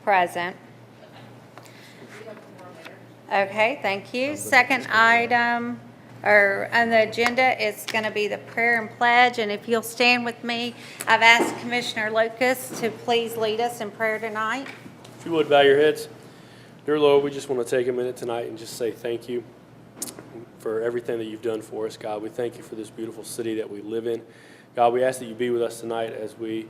Present. Okay, thank you. Second item, or on the agenda, is going to be the prayer and pledge. And if you'll stand with me, I've asked Commissioner Lucas to please lead us in prayer tonight. If you would, bow your heads. Dear Lord, we just want to take a minute tonight and just say thank you for everything that you've done for us, God. We thank you for this beautiful city that we live in. God, we ask that you be with us tonight as we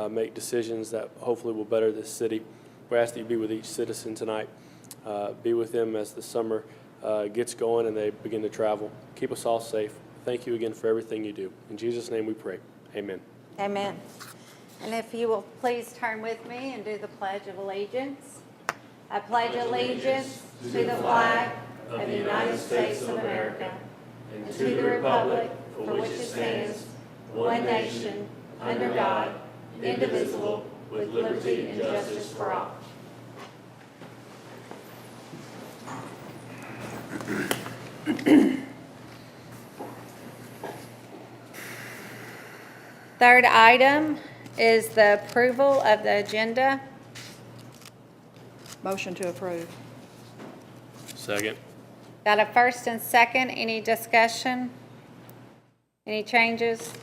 make decisions that hopefully will better this city. We ask that you be with each citizen tonight. Be with them as the summer gets going and they begin to travel. Keep us all safe. Thank you again for everything you do. In Jesus' name we pray. Amen. Amen. And if you will please turn with me and do the Pledge of Allegiance. I pledge allegiance to the flag of the United States of America and to the republic for which it stands, one nation, under God, indivisible, with liberty and justice for all. Third item is the approval of the agenda. Motion to approve. Second. Got a first and second. Any discussion? Any changes?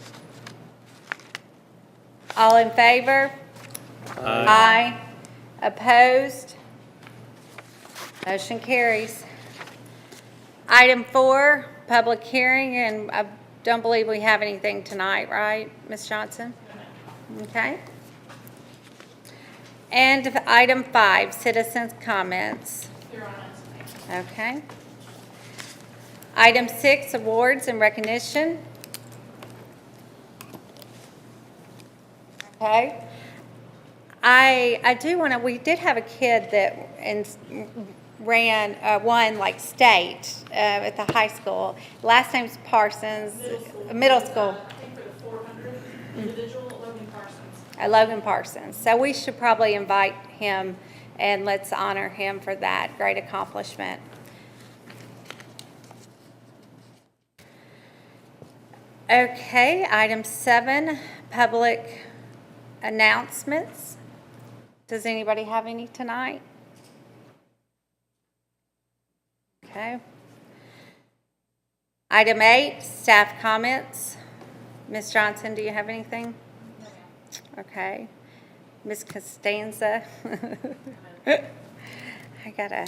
All in favor? Aye. Opposed? Motion carries. Item 4, public hearing, and I don't believe we have anything tonight, right, Ms. Johnson? Okay. And item 5, citizens' comments. Okay. Item 6, awards and recognition. Okay. I do want to, we did have a kid that won like state at the high school. Last name's Parsons. Middle school. I think for the 400 individual, Logan Parsons. Logan Parsons. So we should probably invite him and let's honor him for that great accomplishment. Okay, item 7, public announcements. Does anybody have any tonight? Okay. Item 8, staff comments. Ms. Johnson, do you have anything? Okay. Ms. Costanza? I gotta.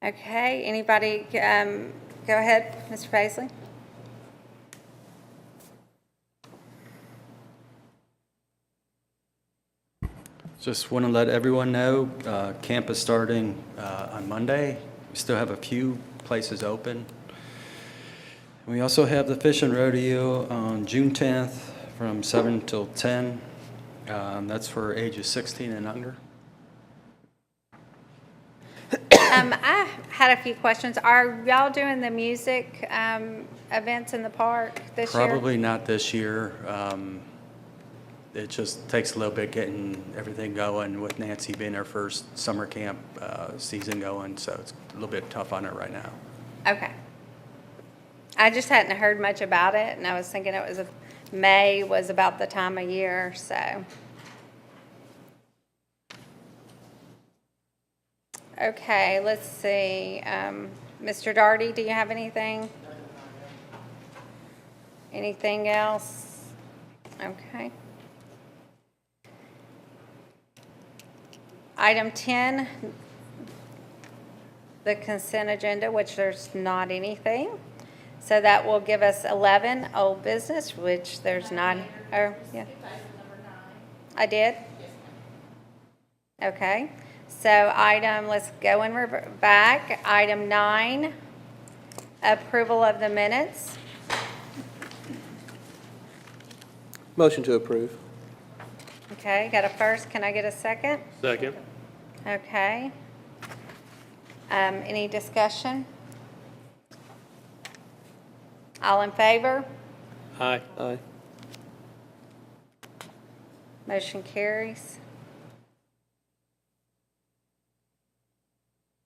Okay, anybody, go ahead, Mr. Paisley. Just want to let everyone know, camp is starting on Monday. We still have a few places open. We also have the fishing rodeo on June 10th from 7 till 10. That's for ages 16 and under. I had a few questions. Are y'all doing the music events in the park this year? Probably not this year. It just takes a little bit getting everything going with Nancy being her first summer camp season going, so it's a little bit tough on her right now. Okay. I just hadn't heard much about it, and I was thinking it was May was about the time of year, so. Okay, let's see. Mr. Daugherty, do you have anything? Anything else? Okay. Item 10, the consent agenda, which there's not anything. So that will give us 11, old business, which there's not. Oh, yeah. I did? Okay. So let's go in back. Item 9, approval of the minutes. Motion to approve. Okay, got a first. Can I get a second? Second. Okay. Any discussion? All in favor? Aye. Aye. Motion carries.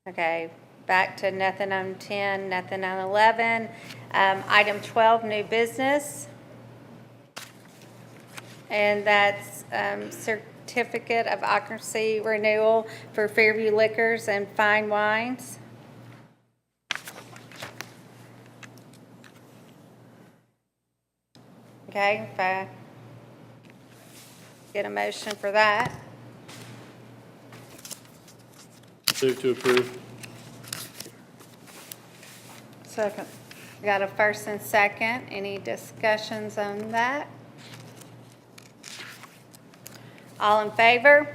Okay, back to nothing on 10, nothing on 11. Item 12, new business. And that's certificate of occupancy renewal for Fairview Liquors and Fine Wines. Okay, if I get a motion for that. Move to approve. Second. Got a first and second. Any discussions on that? All in favor?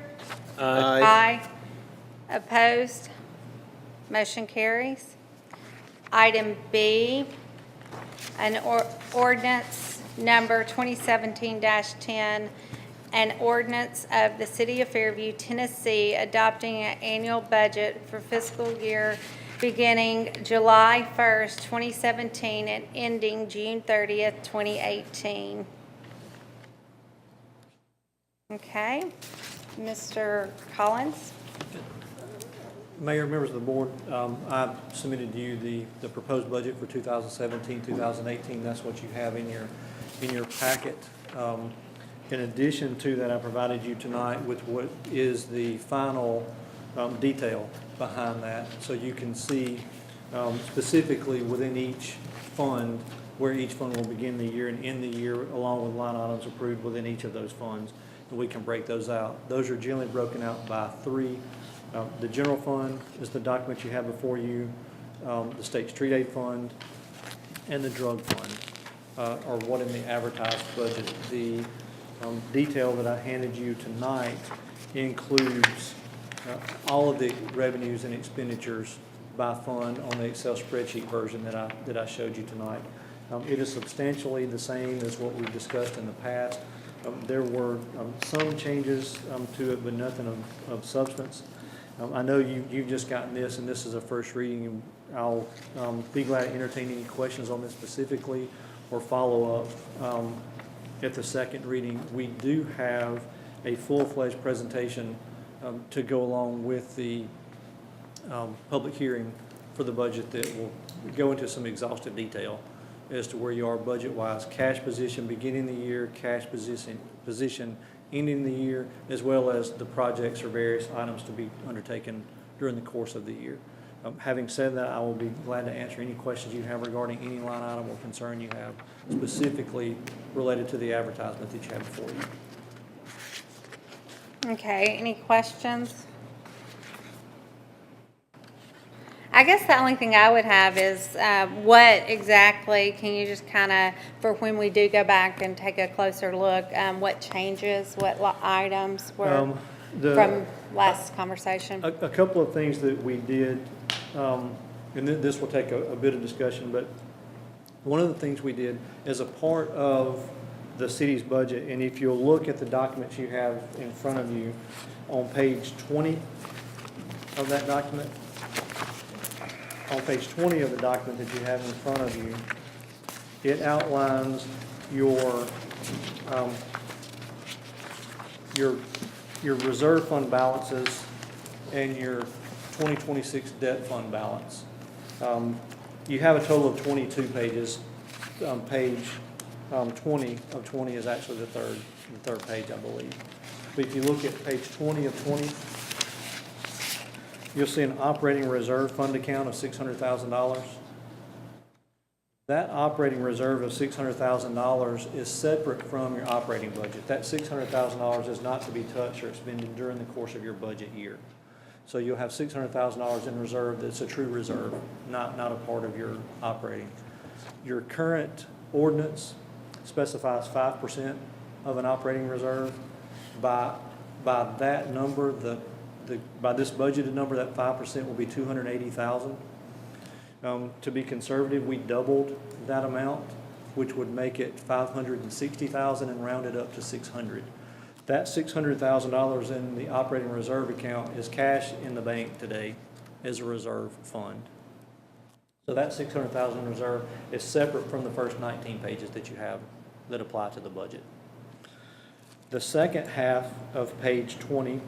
Aye. Aye. Opposed? Motion carries. Item B, an ordinance number 2017-10, an ordinance of the City of Fairview, Tennessee, adopting an annual budget for fiscal year beginning July 1st, 2017, and ending June 30th, 2018. Okay, Mr. Collins? Mayor, members of the board, I submitted to you the proposed budget for 2017, 2018. That's what you have in your packet. In addition to that, I provided you tonight with what is the final detail behind that, so you can see specifically within each fund where each fund will begin the year and end the year, along with line items approved within each of those funds, and we can break those out. Those are generally broken out by three. The general fund is the document you have before you, the state street aid fund, and the drug fund are what in the advertised budget. The detail that I handed you tonight includes all of the revenues and expenditures by fund on the Excel spreadsheet version that I showed you tonight. It is substantially the same as what we've discussed in the past. There were some changes to it, but nothing of substance. I know you've just gotten this, and this is a first reading, and I'll be glad to entertain any questions on this specifically or follow up at the second reading. We do have a full-fledged presentation to go along with the public hearing for the budget that will go into some exhaustive detail as to where you are budget-wise, cash position beginning the year, cash position ending the year, as well as the projects or various items to be undertaken during the course of the year. Having said that, I will be glad to answer any questions you have regarding any line item or concern you have specifically related to the advertisement that you have before you. Okay, any questions? I guess the only thing I would have is what exactly, can you just kind of, for when we do go back and take a closer look, what changes, what items were from last conversation? A couple of things that we did, and this will take a bit of discussion, but one of the things we did as a part of the city's budget, and if you'll look at the documents you have in front of you on page 20 of that document, on page 20 of the document that you have in front of you, it outlines your reserve fund balances and your 2026 debt fund balance. You have a total of 22 pages. Page 20 of 20 is actually the third page, I believe. But if you look at page 20 of 20, you'll see an operating reserve fund account of $600,000. That operating reserve of $600,000 is separate from your operating budget. That $600,000 is not to be touched or expended during the course of your budget year. So you'll have $600,000 in reserve that's a true reserve, not a part of your operating. Your current ordinance specifies 5% of an operating reserve. By that number, by this budgeted number, that 5% will be $280,000. To be conservative, we doubled that amount, which would make it $560,000 and round it up to $600,000. That $600,000 in the operating reserve account is cash in the bank today as a reserve fund. So that $600,000 reserve is separate from the first 19 pages that you have that apply to the budget. The second half of page 20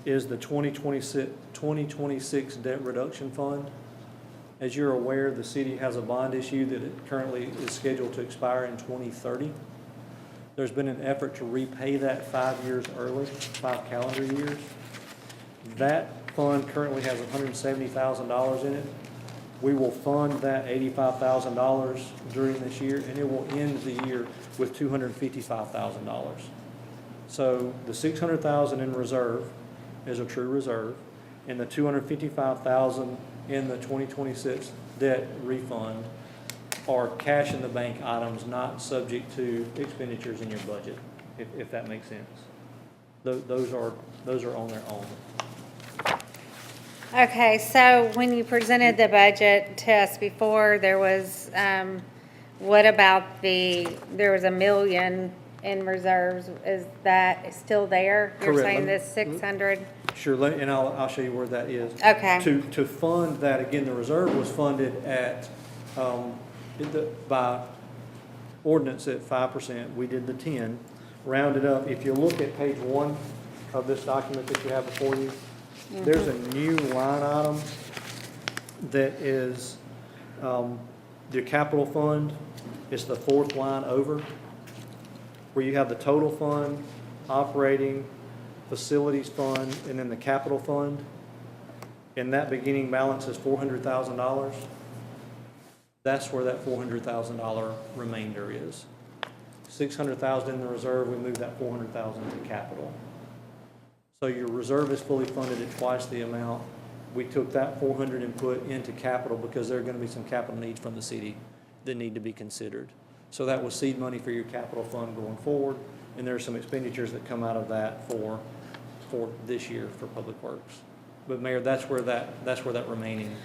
is the 2026 debt reduction fund. As you're aware, the city has a bond issue that it currently is scheduled to expire in 2030. There's been an effort to repay that 5 years early, 5 calendar years. That fund currently has $170,000 in it. We will fund that $85,000 during this year, and it will end the year with $255,000. So the $600,000 in reserve is a true reserve, and the $255,000 in the 2026 debt refund are cash in the bank items not subject to expenditures in your budget, if that makes sense. Those are on their own. Okay, so when you presented the budget to us before, there was, what about there was $1 million in reserves? Is that still there? You're Correct. saying this 600? Sure, and I'll show you where that is. Okay. To fund that, again, the reserve was funded at, by ordinance at 5%. We did the 10, rounded up. If you look at page 1 of this document that you have before you, there's a new line item that is the capital fund. It's the 4th line over, where you have the total fund, operating, facilities fund, and then the capital fund. And that beginning balance is $400,000. That's where that $400,000 remainder is. $600,000 in the reserve, we moved that $400,000 to capital. So your reserve is fully funded at twice the amount. We took that 400 and put into capital because there are going to be some capital needs from the city that need to be considered. So that was seed money for your capital fund going forward, and there are some expenditures that come out of that for this year for Public Works. But Mayor, that's where that remaining.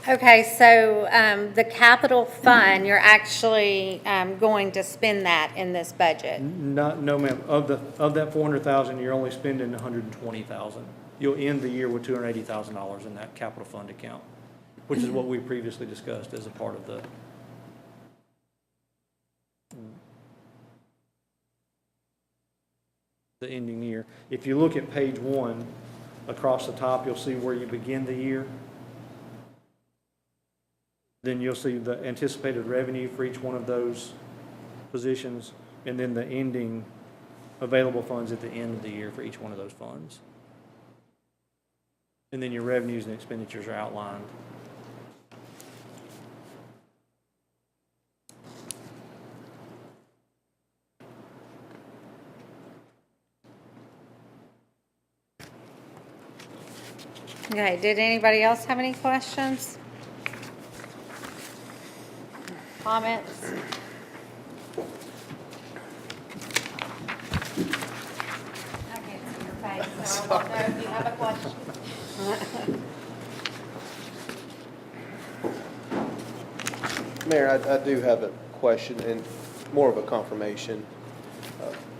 Okay, so the capital fund, you're actually going to spend that in this budget? No, ma'am. Of that 400,000, you're only spending 120,000. You'll end the year with $280,000 in that capital fund account, which is what we previously discussed as a part of the ending year. If you look at page 1, across the top, you'll see where you begin the year. Then you'll see the anticipated revenue for each one of those positions, and then the ending available funds at the end of the year for each one of those funds. And then your revenues and expenditures are outlined. Okay, did anybody else have any questions? Comments? I can't see your face, so I don't know if you have a question. Mayor, I do have a question and more of a confirmation.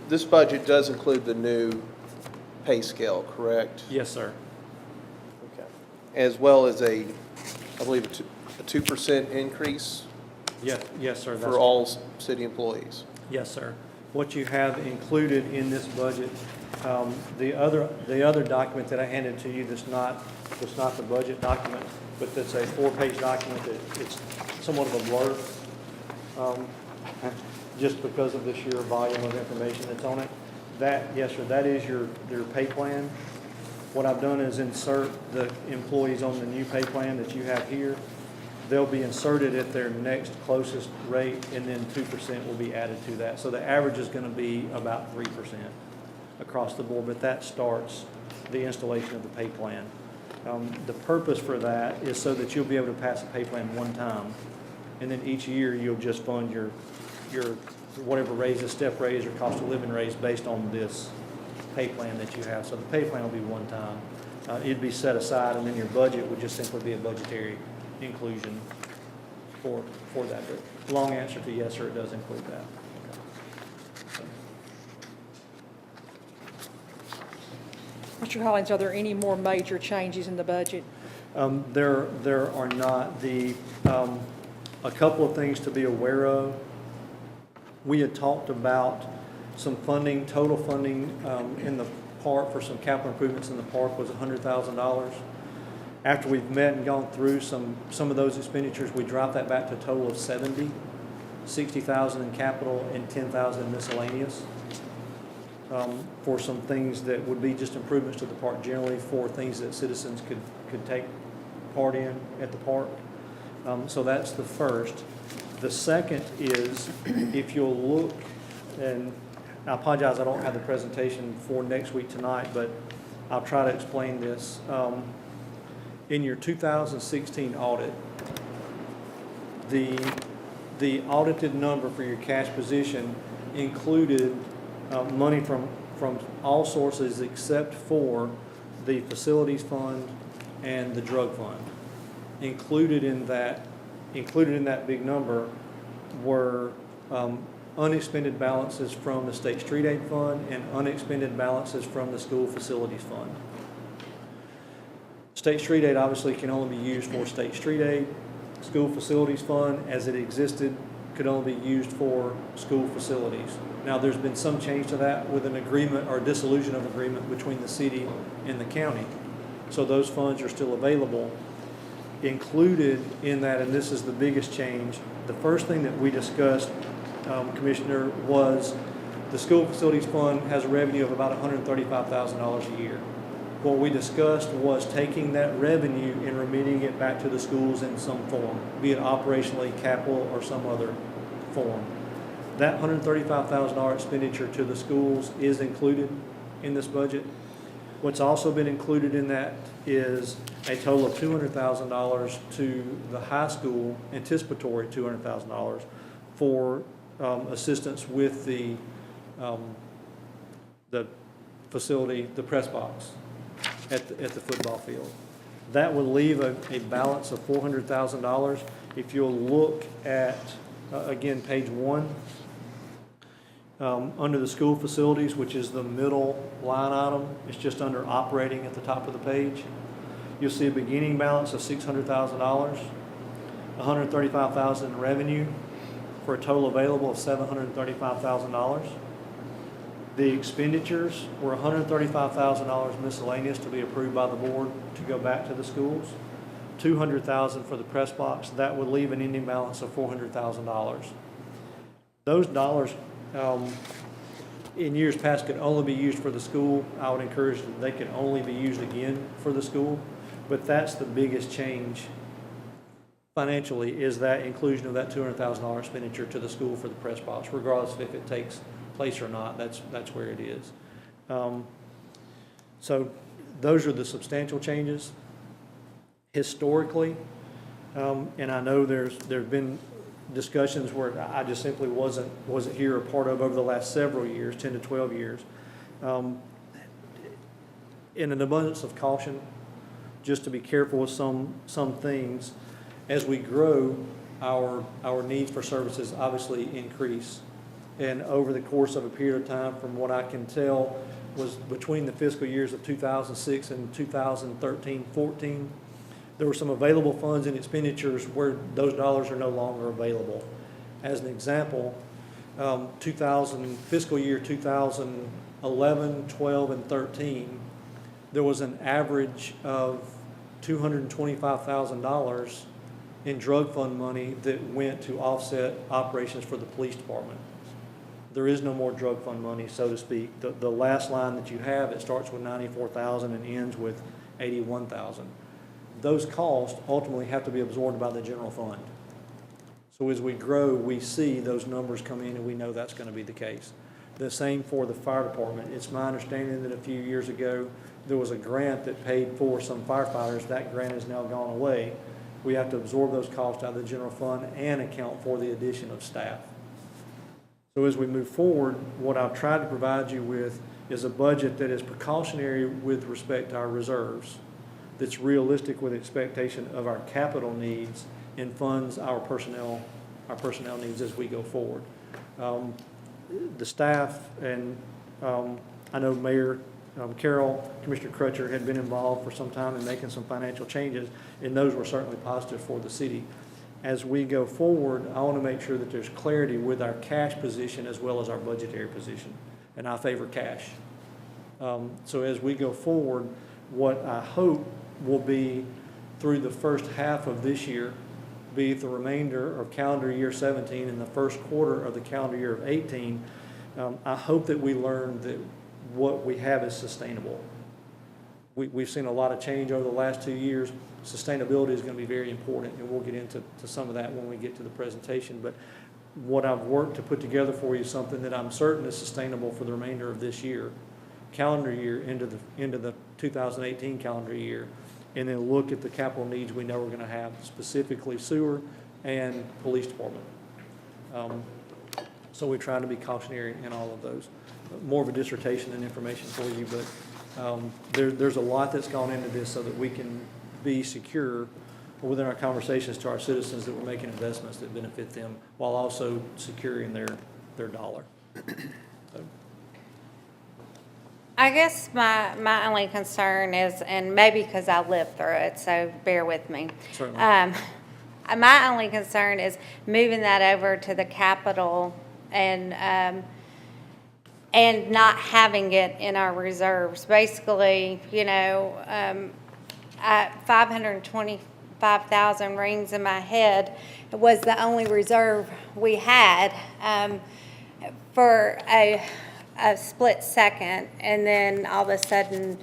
This budget does include the new pay scale, correct? Yes, sir. Okay. As well as I believe, a 2% increase Yes, sir. for all city employees. Yes, sir. What you have included in this budget, the other document that I handed to you that's not the budget document, but that's a 4-page document that it's somewhat of a blur, just because of the sheer volume of information that's on it. That, yes, sir, that is your pay plan. What I've done is insert the employees on the new pay plan that you have here. They'll be inserted at their next closest rate, and then 2% will be added to that. So the average is going to be about 3% across the board, but that starts the installation of the pay plan. The purpose for that is so that you'll be able to pass a pay plan one time, and then each year you'll just fund your whatever raises, step raise, or cost of living raise based on this pay plan that you have. So the pay plan will be one time. It'd be set aside, and then your budget would just simply be a budgetary inclusion for that. But long answer to yes, sir, it does include that. Mr. Hollins, are there any more major changes in the budget? There are not. A couple of things to be aware of. We had talked about some funding, total funding in the park for some capital improvements in the park was $100,000. After we've met and gone through some of those expenditures, we dropped that back to a total of $60,000 in capital and $10,000 in miscellaneous. for some things that would be just improvements to the park generally, for things that citizens could take part in at the park. So that's the first. The second is, if you'll look, and I apologize, I don't have the presentation for next week tonight, but I'll try to explain this. In your 2016 audit, the audited number for your cash position included money from all sources except for the facilities fund and the drug fund. Included in that big number were unexpended balances from the State Street Aid Fund and unexpended balances from the School Facilities Fund. State Street Aid obviously can only be used for State Street Aid. School Facilities Fund, as it existed, could only be used for school facilities. Now, there's been some change to that with an agreement or dissolution of agreement between the city and the county. So those funds are still available. Included in that, and this is the biggest change, the first thing that we discussed, Commissioner, was the School Facilities Fund has a revenue of about $135,000 a year. What we discussed was taking that revenue and remitting it back to the schools in some form, be it operationally, capital, or some other form. That $135,000 expenditure to the schools is included in this budget. What's also been included in that is a total of $200,000 to the high school, anticipatory $200,000 for assistance with the facility, the press box at the football field. That would leave a balance of $400,000. If you'll look at, again, page 1, under the school facilities, which is the middle line item, it's just under operating at the top of the page. You'll see a beginning balance of $600,000, $135,000 in revenue, for a total available of $735,000. The expenditures were $135,000 miscellaneous to be approved by the board to go back to the schools, $200,000 for the press box. That would leave an ending balance of $400,000. Those dollars in years past could only be used for the school. I would encourage that they could only be used again for the school, but that's the biggest change financially, is that inclusion of that $200,000 expenditure to the school for the press box, regardless of if it takes place or not. That's where it is. So those are the substantial changes. Historically, and I know there have been discussions where I just simply wasn't here a part of over the last several years, 10 to 12 years. In an abundance of caution, just to be careful with some things, as we grow, our needs for services obviously increase. And over the course of a period of time, from what I can tell, was between the fiscal years of 2006 and 2013-14, there were some available funds and expenditures where those dollars are no longer available. As an example, fiscal year 2011, 12, and 13, there was an average of $225,000 in drug fund money that went to offset operations for the police department. There is no more drug fund money, so to speak. The last line that you have, it starts with $94,000 and ends with $81,000. Those costs ultimately have to be absorbed by the general fund. So as we grow, we see those numbers come in, and we know that's going to be the case. The same for the fire department. It's my understanding that a few years ago, there was a grant that paid for some firefighters. That grant has now gone away. We have to absorb those costs out of the general fund and account for the addition of staff. So as we move forward, what I've tried to provide you with is a budget that is precautionary with respect to our reserves, that's realistic with expectation of our capital needs, and funds our personnel needs as we go forward. The staff, and I know Mayor Carroll, Commissioner Crutcher had been involved for some time in making some financial changes, and those were certainly positive for the city. As we go forward, I want to make sure that there's clarity with our cash position as well as our budgetary position, and I favor cash. So as we go forward, what I hope will be through the first half of this year, be the remainder of calendar year 17 and the first quarter of the calendar year of 18, I hope that we learn that what we have is sustainable. We've seen a lot of change over the last 2 years. Sustainability is going to be very important, and we'll get into some of that when we get to the presentation. But what I've worked to put together for you is something that I'm certain is sustainable for the remainder of this year, calendar year, into the 2018 calendar year, and then look at the capital needs we know we're going to have, specifically sewer and police department. So we're trying to be cautionary in all of those. More of a dissertation than information for you, but there's a lot that's gone into this so that we can be secure within our conversations to our citizens that we're making investments that benefit them while also securing their dollar. So, I guess my only concern is, and maybe because I lived through it, so bear with me. Certainly. My only concern is moving that over to the Capitol and not having it in our reserves. Basically, 525,000 rings in my head was the only reserve we had for a split second, and then all of a sudden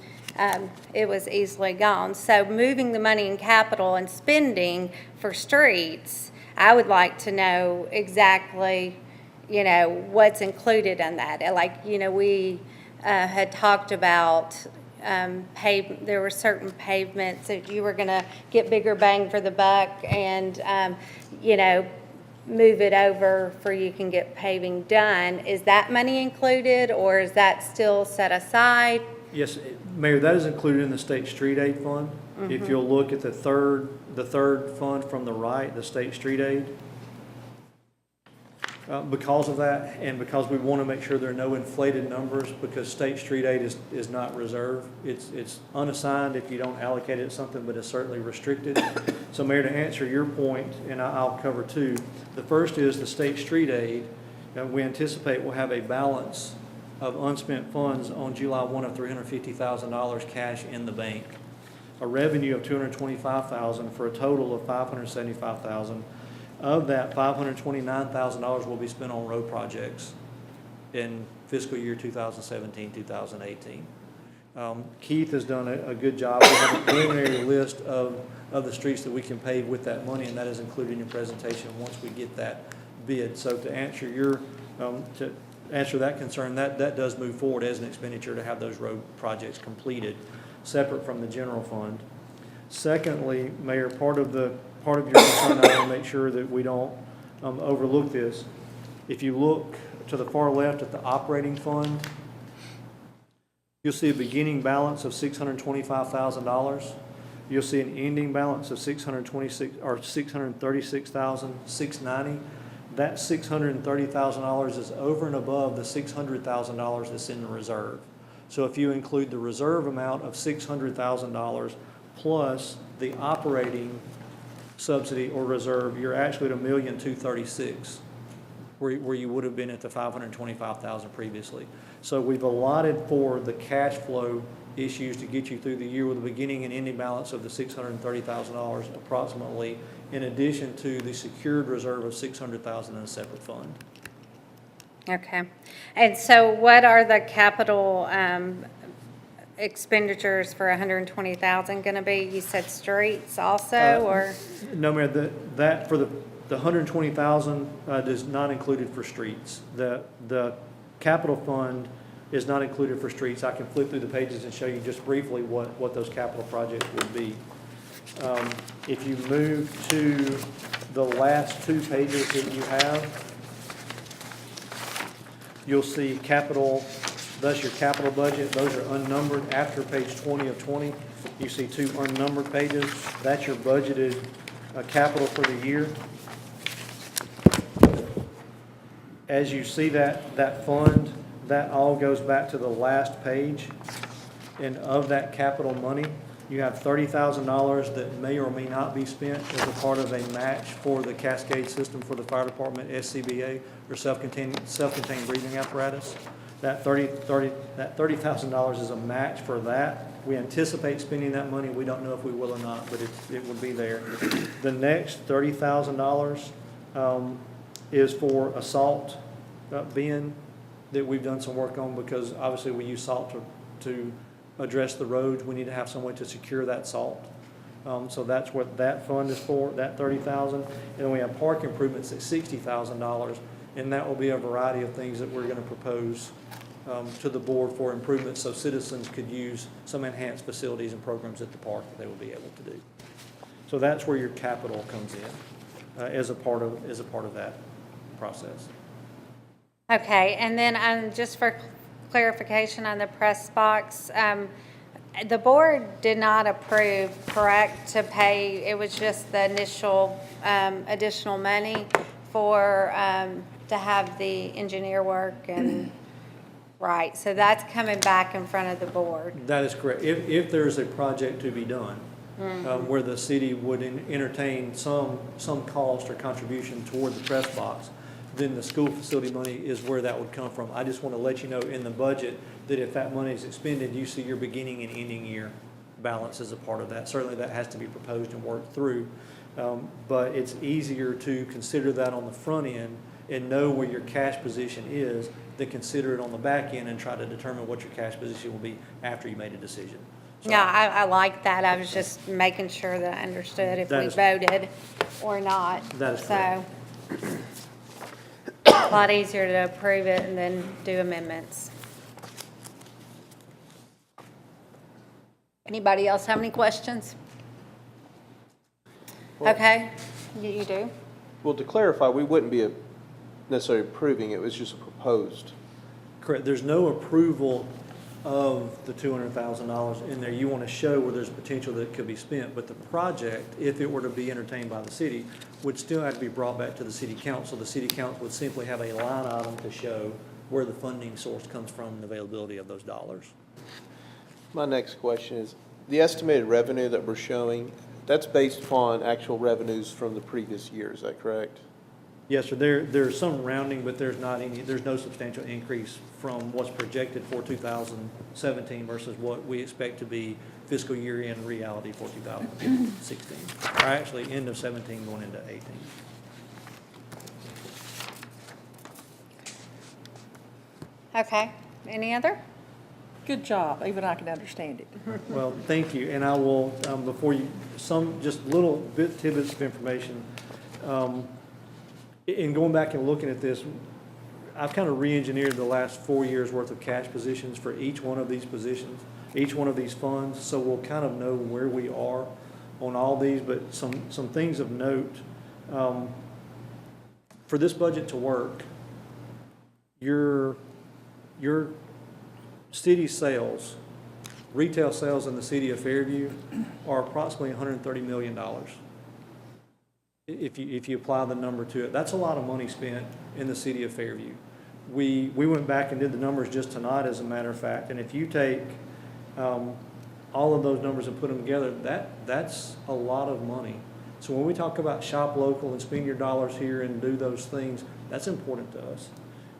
it was easily gone. So moving the money in capital and spending for streets, I would like to know exactly, what's included in that. Like, we had talked about there were certain pavements that you were going to get bigger bang for the buck and, move it over for you can get paving done. Is that money included, or is that still set aside? Yes, Mayor, that is included in the state street aid fund. If you'll look at the third fund from the right, the state street aid. Because of that, and because we want to make sure there are no inflated numbers, because state street aid is not reserved. It's unassigned if you don't allocate it to something, but it's certainly restricted. So Mayor, to answer your point, and I'll cover two. The first is the state street aid. We anticipate will have a balance of unspent funds on July 1 of $350,000 cash in the bank, a revenue of $225,000 for a total of $575,000. Of that, $529,000 will be spent on road projects in fiscal year 2017, 2018. Keith has done a good job. We have a preliminary list of the streets that we can pave with that money, and that is included in your presentation once we get that bid. So to answer that concern, that does move forward as an expenditure to have those road projects completed, separate from the general fund. Secondly, Mayor, part of your concern, I want to make sure that we don't overlook this. If you look to the far left at the operating fund, you'll see a beginning balance of $625,000. You'll see an ending balance of $636,690. That $630,000 is over and above the $600,000 that's in the reserve. So if you include the reserve amount of $600,000 plus the operating subsidy or reserve, you're actually at $1,236,000, where you would have been at the $525,000 previously. So we've allotted for the cash flow issues to get you through the year with a beginning and ending balance of the $630,000 approximately, in addition to the secured reserve of $600,000 in a separate fund. Okay. And so what are the capital expenditures for $120,000 going to be? You said streets also, or? No, Mayor, that for the $120,000 is not included for streets. The capital fund is not included for streets. I can flip through the pages and show you just briefly what those capital projects would be. If you move to the last two pages that you have, you'll see capital, thus your capital budget. Those are unnumbered. After page 20 of 20, you see two unnumbered pages. That's your budgeted capital for the year. As you see that fund, that all goes back to the last page. And of that capital money, you have $30,000 that may or may not be spent as a part of a match for the Cascade system for the fire department, SCBA, or self-contained breathing apparatus. That $30,000 is a match for that. We anticipate spending that money. We don't know if we will or not, but it would be there. The next $30,000 is for assault bin that we've done some work on, because obviously we use salt to address the roads. We need to have some way to secure that salt. So that's what that fund is for, that 30,000. And then we have park improvements at $60,000, and that will be a variety of things that we're going to propose to the board for improvements, so citizens could use some enhanced facilities and programs at the park that they will be able to do. So that's where your capital comes in as a part of that process. Okay, and then just for clarification on the press box, the board did not approve, correct, to pay, it was just the initial additional money for, to have the engineer work and, right, so that's coming back in front of the board. That is correct. If there is a project to be done, where the city would entertain some cost or contribution toward the press box, then the school facility money is where that would come from. I just want to let you know in the budget that if that money is expended, you see your beginning and ending year balance as a part of that. Certainly that has to be proposed and worked through, but it's easier to consider that on the front end and know where your cash position is than consider it on the back end and try to determine what your cash position will be after you made a decision. So Yeah, I like that. I was just making sure that I understood if That we is- voted or not. That is correct. So, a lot easier to approve it and then do amendments. Anybody else have any questions? Okay, you do? Well, to clarify, we wouldn't be necessarily approving, it was just proposed. Correct. There's no approval of the $200,000 in there. You want to show where there's potential that it could be spent, but the project, if it were to be entertained by the city, would still have to be brought back to the city council. The city council would simply have a line item to show where the funding source comes from and availability of those dollars. My next question is, the estimated revenue that we're showing, that's based upon actual revenues from the previous year, is that correct? Yes, sir. There's some rounding, but there's no substantial increase from what's projected for 2017 versus what we expect to be fiscal year end reality for 2016. Or actually end of 17 going into 18. Okay, any other? Good job, even I can understand it. Well, thank you, and I will, before you, just little tidbits of information. In going back and looking at this, I've kind of re-engineered the last 4 years' worth of cash positions for each one of these positions, each one of these funds, so we'll kind of know where we are on all these, but some things of note. For this budget to work, your city sales, retail sales in the city of Fairview are approximately $130 million. If you apply the number to it, that's a lot of money spent in the city of Fairview. We went back and did the numbers just tonight, as a matter of fact, and if you take all of those numbers and put them together, that's a lot of money. So when we talk about shop local and spend your dollars here and do those things, that's important to us.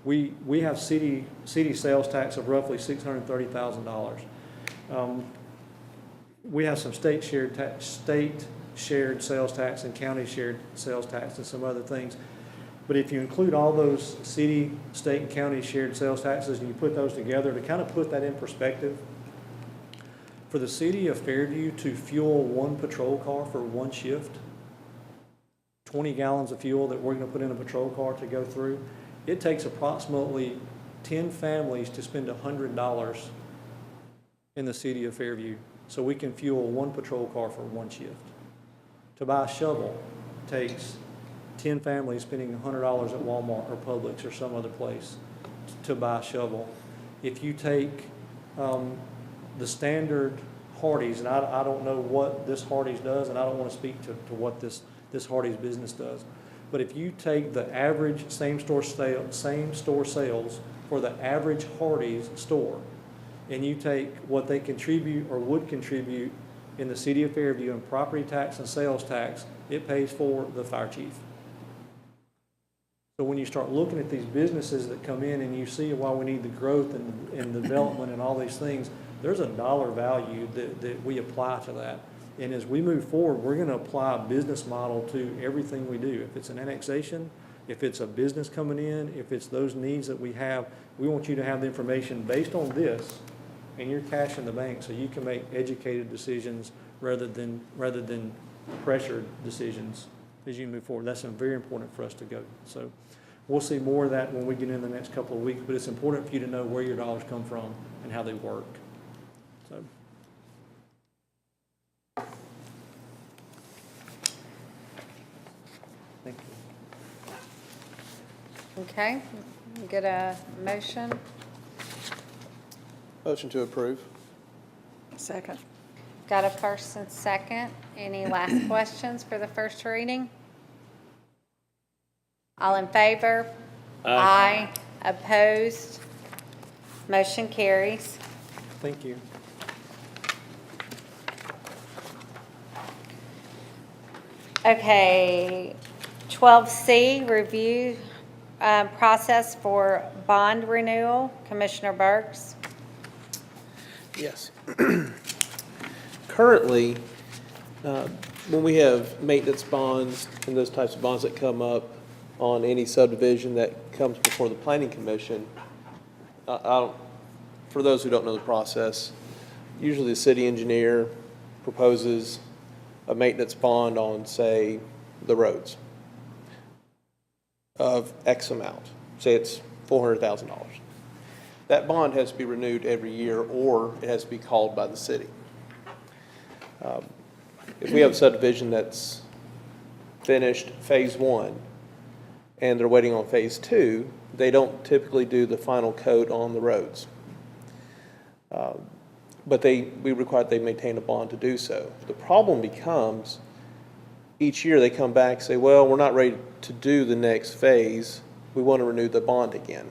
We have city sales tax of roughly $630,000. We have some state shared sales tax and county shared sales tax and some other things. But if you include all those city, state, and county shared sales taxes and you put those together, to kind of put that in perspective, for the city of Fairview to fuel one patrol car for one shift, 20 gallons of fuel that we're going to put in a patrol car to go through, it takes approximately 10 families to spend $100 in the city of Fairview so we can fuel one patrol car for one shift. To buy a shovel takes 10 families spending $100 at Walmart or Publix or some other place to buy a shovel. If you take the standard Hardee's, and I don't know what this Hardee's does, and I don't want to speak to what this Hardee's business does, but if you take the average same-store sales for the average Hardee's store, and you take what they contribute or would contribute in the city of Fairview in property tax and sales tax, it pays for the fire chief. So when you start looking at these businesses that come in and you see why we need the growth and development and all these things, there's a dollar value that we apply to that. And as we move forward, we're going to apply a business model to everything we do. If it's an annexation, If it's a business coming in, if it's those needs that we have, we want you to have the information based on this and your cash in the bank so you can make educated decisions rather than pressured decisions as you move forward. That's very important for us to go. So we'll see more of that when we get in the next couple of weeks, but it's important for you to know where your dollars come from and how they work. So. Thank you. Okay, get a motion? Motion to approve. Second. Got a first and second. Any last questions for the first reading? All in favor? Aye. Opposed? Motion carries. Thank you. Okay, 12C, review process for bond renewal. Commissioner Burks. Yes. Currently, when we have maintenance bonds and those types of bonds that come up on any subdivision that comes before the planning commission, for those who don't know the process, usually the city engineer proposes a maintenance bond on, say, the roads of X amount. Say it's $400,000. That bond has to be renewed every year, or it has to be called by the city. If we have a subdivision that's finished phase 1 and they're waiting on phase 2, they don't typically do the final coat on the roads. But we require that they maintain a bond to do so. The problem becomes each year they come back and say, well, we're not ready to do the next phase. We want to renew the bond again.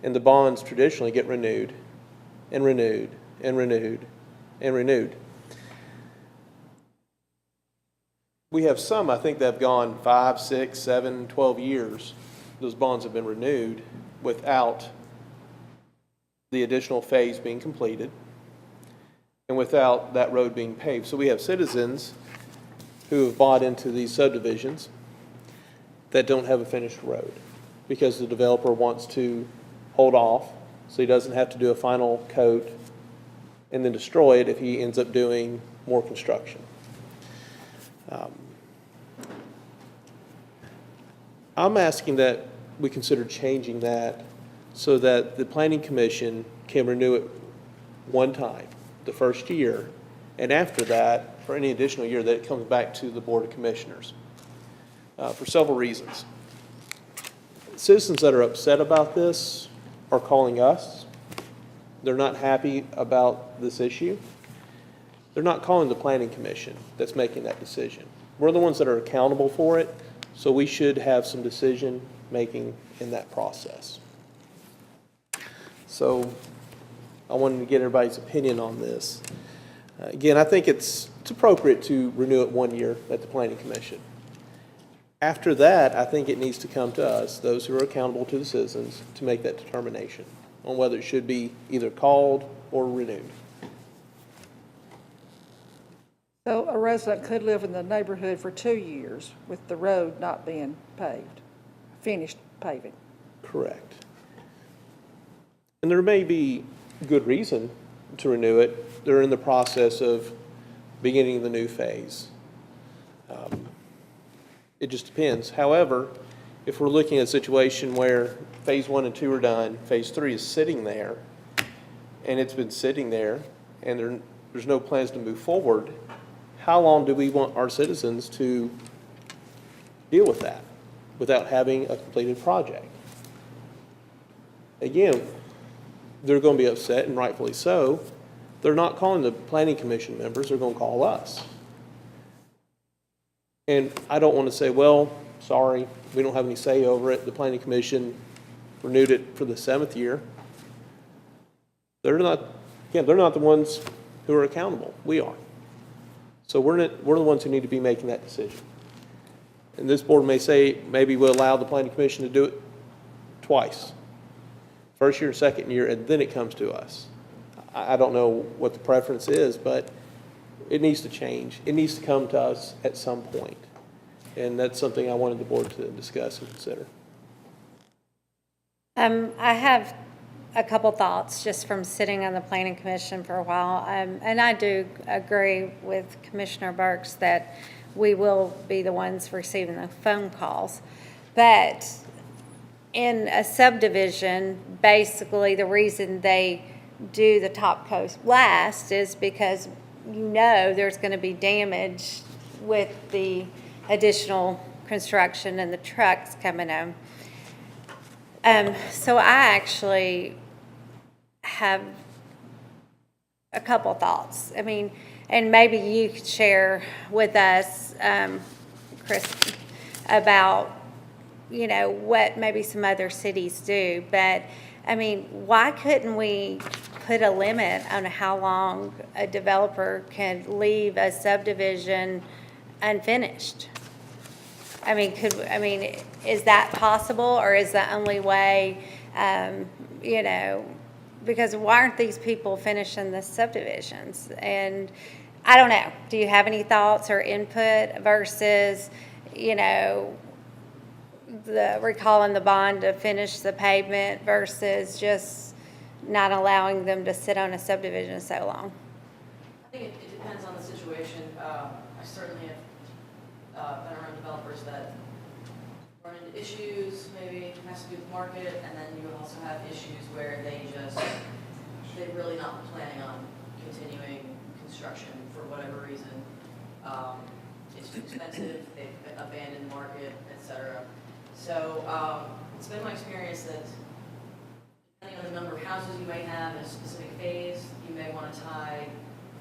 And the bonds traditionally get renewed and renewed and renewed and renewed. We have some, I think, that have gone 5, 6, 7, 12 years. Those bonds have been renewed without the additional phase being completed and without that road being paved. So we have citizens who have bought into these subdivisions that don't have a finished road because the developer wants to hold off so he doesn't have to do a final coat and then destroy it if he ends up doing more construction. I'm asking that we consider changing that so that the Planning Commission can renew it one time, the first year, and after that, for any additional year, that it comes back to the Board of Commissioners for several reasons. Citizens that are upset about this are calling us. They're not happy about this issue. They're not calling the Planning Commission that's making that decision. We're the ones that are accountable for it, so we should have some decision-making in that process. So I wanted to get everybody's opinion on this. Again, I think it's appropriate to renew it 1 year at the Planning Commission. After that, I think it needs to come to us, those who are accountable to the citizens, to make that determination on whether it should be either called or renewed. So a resident could live in the neighborhood for 2 years with the road not being paved, finished paving. Correct. And there may be good reason to renew it. They're in the process of beginning the new phase. It just depends. However, if we're looking at a situation where phase 1 and 2 are done, phase 3 is sitting there, and it's been sitting there, and there's no plans to move forward, how long do we want our citizens to deal with that without having a completed project? Again, they're going to be upset, and rightfully so. They're not calling the Planning Commission members, they're going to call us. And I don't want to say, well, sorry, we don't have any say over it. The Planning Commission renewed it for the 7th year. They're not the ones who are accountable. We are. So we're the ones who need to be making that decision. And this board may say, maybe we'll allow the Planning Commission to do it twice. First year, second year, and then it comes to us. I don't know what the preference is, but it needs to change. It needs to come to us at some point. And that's something I wanted the board to discuss and consider. I have a couple thoughts just from sitting on the planning commission for a while. And I do agree with Commissioner Burks that we will be the ones receiving the phone calls. But in a subdivision, basically the reason they do the top coat last is because there's going to be damage with the additional construction and the trucks coming in. So I actually have a couple thoughts. I mean, and maybe you could share with us, Chris, about, what maybe some other cities do. But, I mean, why couldn't we put a limit on how long a developer can leave a subdivision unfinished? I mean, is that possible, or is the only way, because why aren't these people finishing the subdivisions? And I don't know. Do you have any thoughts or input versus, the recalling the bond to finish the pavement versus just not allowing them to sit on a subdivision so long? I think it depends on the situation. I certainly have been around developers that run into issues, maybe has to do with market, and then you also have issues where they're really not planning on continuing construction for whatever reason. It's too expensive, they've abandoned the market, etc. So it's been my experience that depending on the number of houses you may have in a specific phase, you may want to tie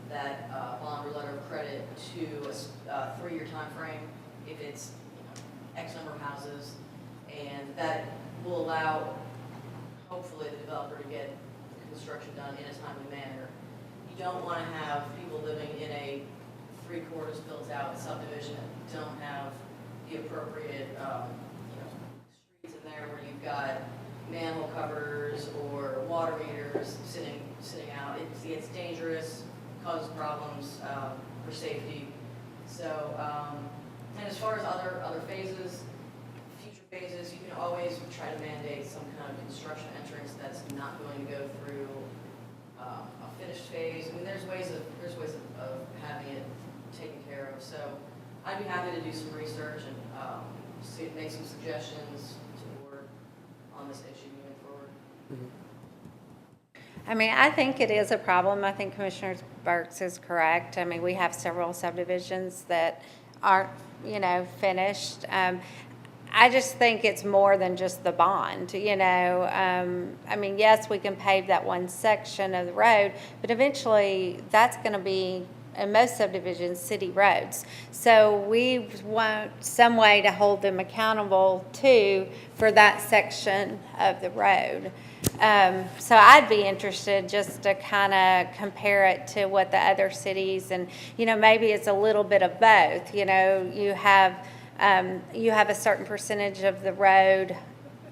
that bond or letter of credit to a 3-year time frame if it's X number of houses, and that will allow hopefully the developer to get the construction done in a timely manner. You don't want to have people living in a 3/4 built out subdivision that don't have the appropriate streets in there where you've got manhole covers or water meters sitting out. It's dangerous, causes problems for safety. So, and as far as other phases, future phases, you can always try to mandate some kind of construction entrance that's not going to go through a finished phase. I mean, there's ways of having it taken care of. So, I'd be happy to do some research and make some suggestions to the board on this issue moving forward. I mean, I think it is a problem. I think Commissioner Burks is correct. I mean, we have several subdivisions that aren't, finished. I just think it's more than just the bond, I mean, yes, we can pave that one section of the road, but eventually that's going to be, in most subdivisions, city roads. So we want some way to hold them accountable too for that section of the road. So I'd be interested just to kind of compare it to what the other cities, and maybe it's a little bit of both. You have a certain percentage of the road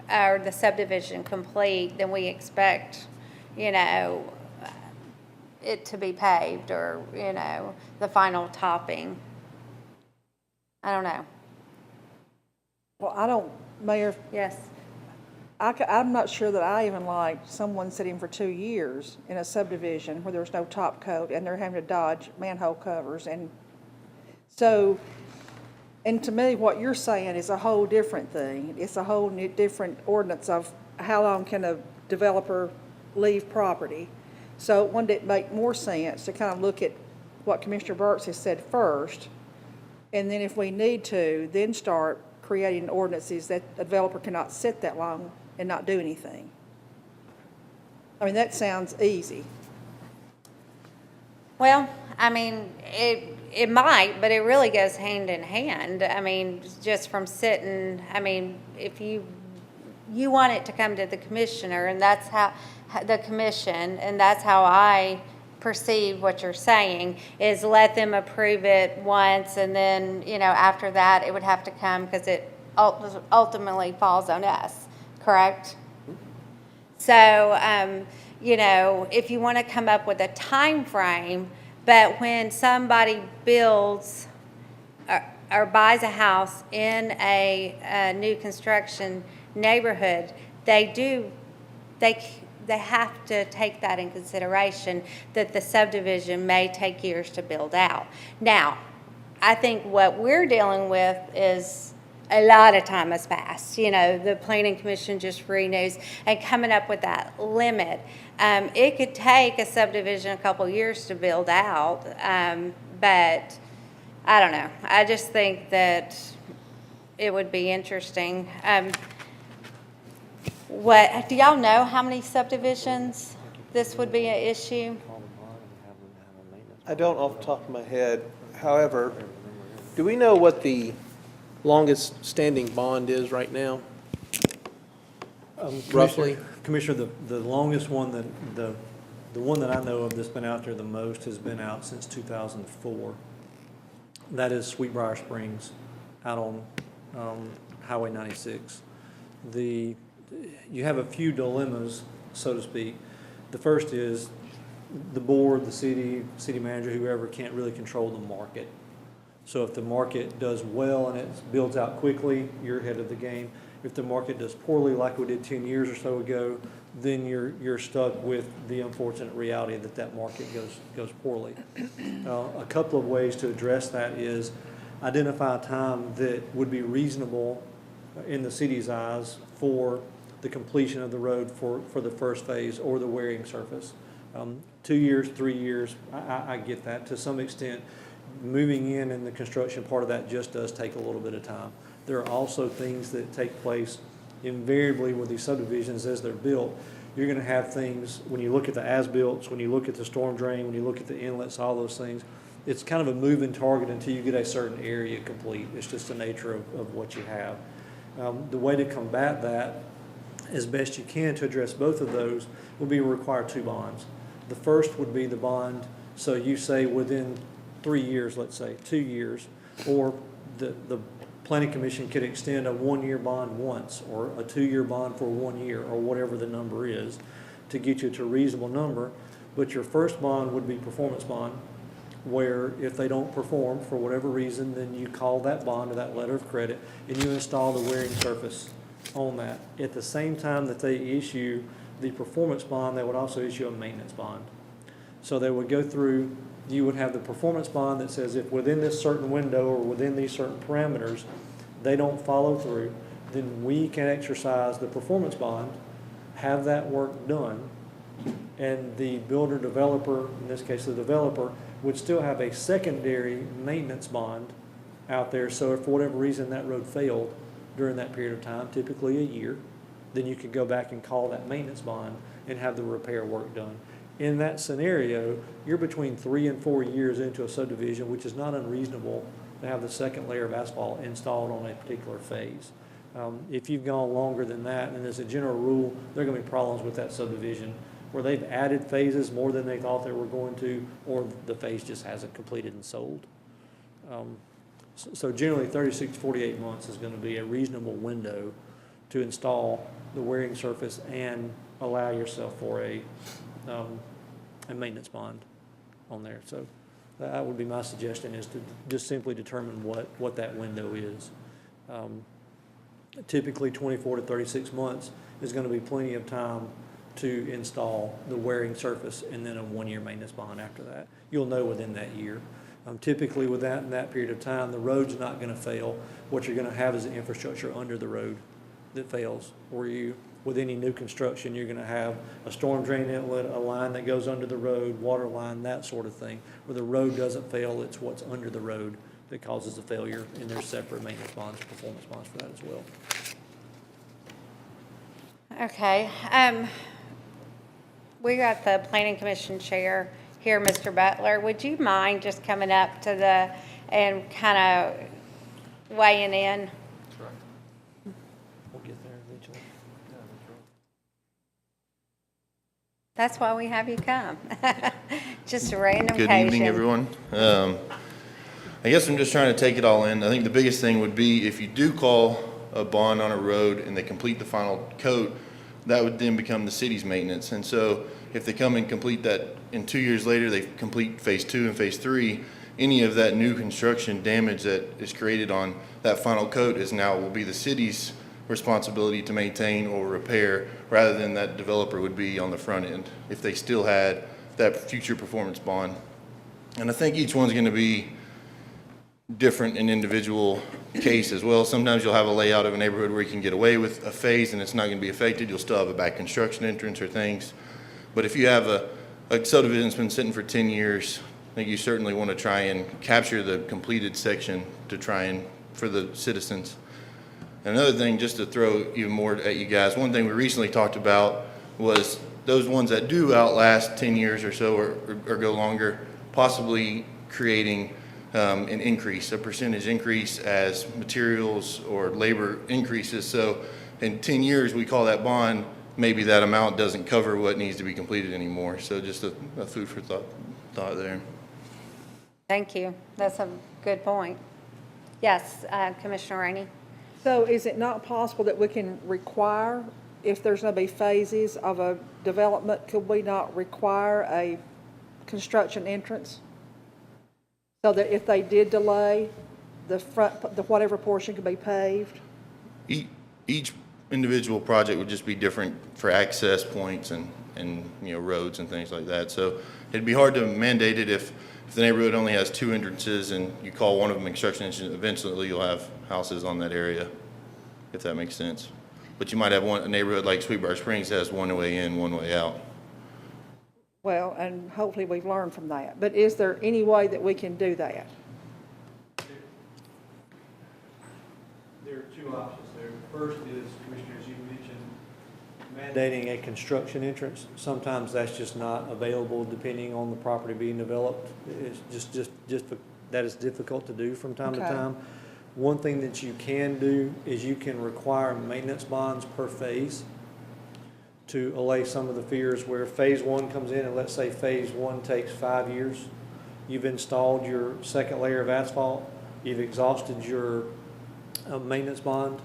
or the subdivision complete, then we expect it to be paved, or the final topping. I don't know. Well, Mayor, Yes. I'm not sure that I even like someone sitting for 2 years in a subdivision where there's no top coat and they're having to dodge manhole covers. And so, and to me, what you're saying is a whole different thing. It's a whole new, different ordinance of how long can a developer leave property. So wouldn't it make more sense to kind of look at what Commissioner Burks has said first, and then if we need to, then start creating ordinances that a developer cannot sit that long and not do anything? I mean, that sounds easy. Well, I mean, it might, but it really goes hand in hand. I mean, just from sitting, I mean, if you want it to come to the commissioner, and that's how the commission, and that's how I perceive what you're saying, is let them approve it once, and then, after that, it would have to come because it ultimately falls on us, correct? So, if you want to come up with a time frame, but when somebody builds or buys a house in a new construction neighborhood, they have to take that in consideration, that the subdivision may take years to build out. Now, I think what we're dealing with is a lot of time has passed. You know, the planning commission just renews, and coming up with that limit. It could take a subdivision a couple years to build out, but I don't know. I just think that it would be interesting. Do y'all know how many subdivisions this would be an issue? I don't off the top of my head. However, do we know what the longest standing bond is right now? Roughly? Commissioner, the longest one the one that I know of that's been out there the most has been out since 2004. That is Sweetbriar Springs out on Highway 96. You have a few dilemmas, so to speak. The first is the board, the city manager, whoever can't really control the market. So if the market does well and it builds out quickly, you're ahead of the game. If the market does poorly, like we did 10 years or so ago, then you're stuck with the unfortunate reality that market goes poorly. A couple of ways to address that is identify a time that would be reasonable in the city's eyes for the completion of the road for the first phase or the wearing surface. 2 years, 3 years, I get that to some extent. Moving in and the construction part of that just does take a little bit of time. There are also things that take place invariably with these subdivisions as they're built. You're going to have things, when you look at the as-built, when you look at the storm drain, when you look at the inlets, all those things, it's kind of a moving target until you get a certain area complete. It's just the nature of what you have. The way to combat that as best you can to address both of those will be to require 2 bonds. The first would be the bond, so you say within 3 years, let's say, 2 years, or the planning commission could extend a 1-year bond once, or a 2-year bond for 1 year, or whatever the number is, to get you to a reasonable number. But your first bond would be performance bond, where if they don't perform for whatever reason, then you call that bond or that letter of credit and you install the wearing surface on that. At the same time that they issue the performance bond, they would also issue a maintenance bond. So they would go through, you would have the performance bond that says if within this certain window or within these certain parameters, they don't follow through, then we can exercise the performance bond, have that work done, and the builder developer, in this case the developer, would still have a secondary maintenance bond out there. So if for whatever reason that road failed during that period of time, typically a year, then you could go back and call that maintenance bond and have the repair work done. In that scenario, you're between 3 and 4 years into a subdivision, which is not unreasonable to have the second layer of asphalt installed on a particular phase. If you've gone longer than that, and as a general rule, there are going to be problems with that subdivision where they've added phases more than they thought they were going to, or the phase just hasn't completed and sold. So generally 36 to 48 months is going to be a reasonable window to install the wearing surface and allow yourself for a maintenance bond on there. So that would be my suggestion, is to just simply determine what that window is. Typically 24 to 36 months is going to be plenty of time to install the wearing surface, and then a 1-year maintenance bond after that. You'll know within that year. Typically with that in that period of time, the road's not going to fail. What you're going to have is the infrastructure under the road that fails. Or with any new construction, you're going to have a storm drain inlet, a line that goes under the road, water line, that sort of thing. Where the road doesn't fail, it's what's under the road that causes the failure, and there's separate maintenance bonds, performance bonds for that as well. Okay. We got the planning commission chair here, Mr. Butler. Would you mind just coming up to and kind of weighing in? We'll get there eventually. That's why we have you come. Just a random occasion. Good evening, everyone. I guess I'm just trying to take it all in. I think the biggest thing would be if you do call a bond on a road and they complete the final coat, that would then become the city's maintenance. And so if they come and complete that, and 2 years later they complete phase 2 and phase 3, any of that new construction damage that is created on that final coat will be the city's responsibility to maintain or repair, rather than that developer would be on the front end if they still had that future performance bond. And I think each one's going to be different in individual case as well. Sometimes you'll have a layout of a neighborhood where you can get away with a phase and it's not going to be affected. You'll still have a back construction entrance or things. But if you have a subdivision that's been sitting for 10 years, I think you certainly want to try and capture the completed section to try and, for the citizens. Another thing, just to throw even more at you guys, one thing we recently talked about was those ones that do outlast 10 years or so or go longer, possibly creating an increase, a percentage increase as materials or labor increases. So in 10 years, we call that bond, maybe that amount doesn't cover what needs to be completed anymore. So just a food for thought there. Thank you. That's a good point. Yes, Commissioner Rainey? So is it not possible that we can require, if there's going to be phases of a development, could we not require a construction entrance? So that if they did delay, the front, the whatever portion could be paved? Each individual project would just be different for access points and roads and things like that. So it'd be hard to mandate it if the neighborhood only has 2 entrances and you call one of them construction entrance, eventually you'll have houses on that area, if that makes sense. But you might have a neighborhood like Sweetbriar Springs that has one way in, one way out. Well, and hopefully we've learned from that. But is there any way that we can do that? There are two options there. First is, Commissioner, as you mentioned, mandating a construction entrance. Sometimes that's just not available depending on the property being developed. It's just that is difficult to do from time to Okay. time. One thing that you can do is you can require maintenance bonds per phase to allay some of the fears where phase one comes in, and let's say phase one takes 5 years. You've installed your second layer of asphalt, you've exhausted your maintenance bond,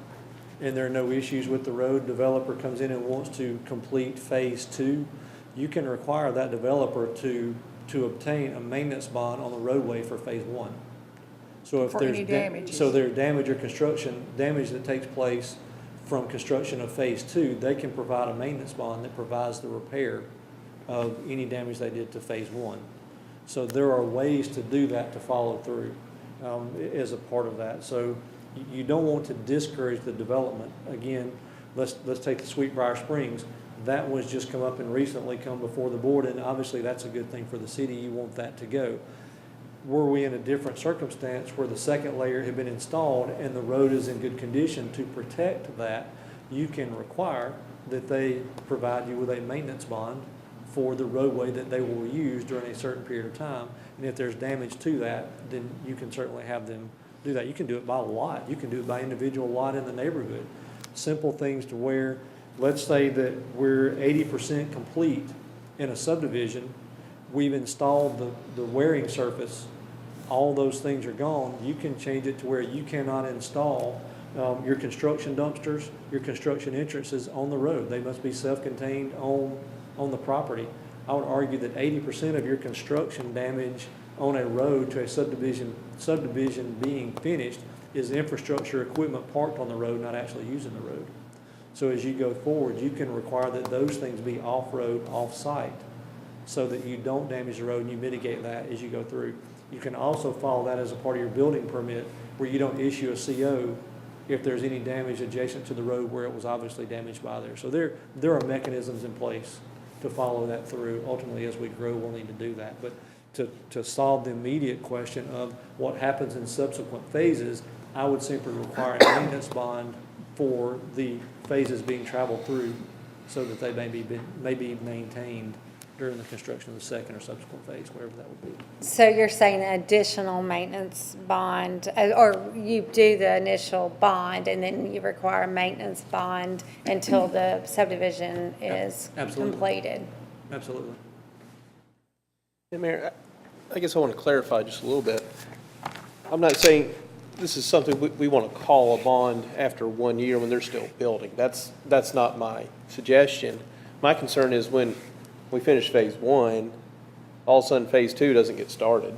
and there are no issues with the road. Developer comes in and wants to complete phase two. You can require that developer to obtain a maintenance bond on the roadway for phase one. So if For there's any damages. So there's damage or construction, damage that takes place from construction of phase two, they can provide a maintenance bond that provides the repair of any damage they did to phase one. So there are ways to do that, to follow through as a part of that. So you don't want to discourage the development. Again, let's take the Sweetbriar Springs. That one's just come up and recently come before the board, and obviously that's a good thing for the city. You want that to go. Were we in a different circumstance where the second layer had been installed and the road is in good condition, to protect that, you can require that they provide you with a maintenance bond for the roadway that they will use during a certain period of time. And if there's damage to that, then you can certainly have them do that. You can do it by lot. You can do it by individual lot in the neighborhood. Simple things to where, let's say that we're 80% complete in a subdivision, we've installed the wearing surface, all those things are gone. You can change it to where you cannot install your construction dumpsters, your construction entrances on the road. They must be self-contained on the property. I would argue that 80% of your construction damage on a road to a subdivision being finished is infrastructure equipment parked on the road, not actually using the road. So as you go forward, you can require that those things be off-road, off-site, so that you don't damage the road and you mitigate that as you go through. You can also follow that as a part of your building permit, where you don't issue a CO if there's any damage adjacent to the road where it was obviously damaged by there. So there are mechanisms in place to follow that through. Ultimately, as we grow, we'll need to do that. But to solve the immediate question of what happens in subsequent phases, I would simply require a maintenance bond for the phases being traveled through, so that they may be maintained during the construction of the second or subsequent phase, whatever that would be. So you're saying additional maintenance bond, or you do the initial bond and then you require a maintenance bond until the subdivision is Absolutely. completed? Absolutely. Yeah, Mayor, I guess I want to clarify just a little bit. I'm not saying this is something we want to call a bond after 1 year when they're still building. That's not my suggestion. My concern is when we finish phase one, all of a sudden phase two doesn't get started.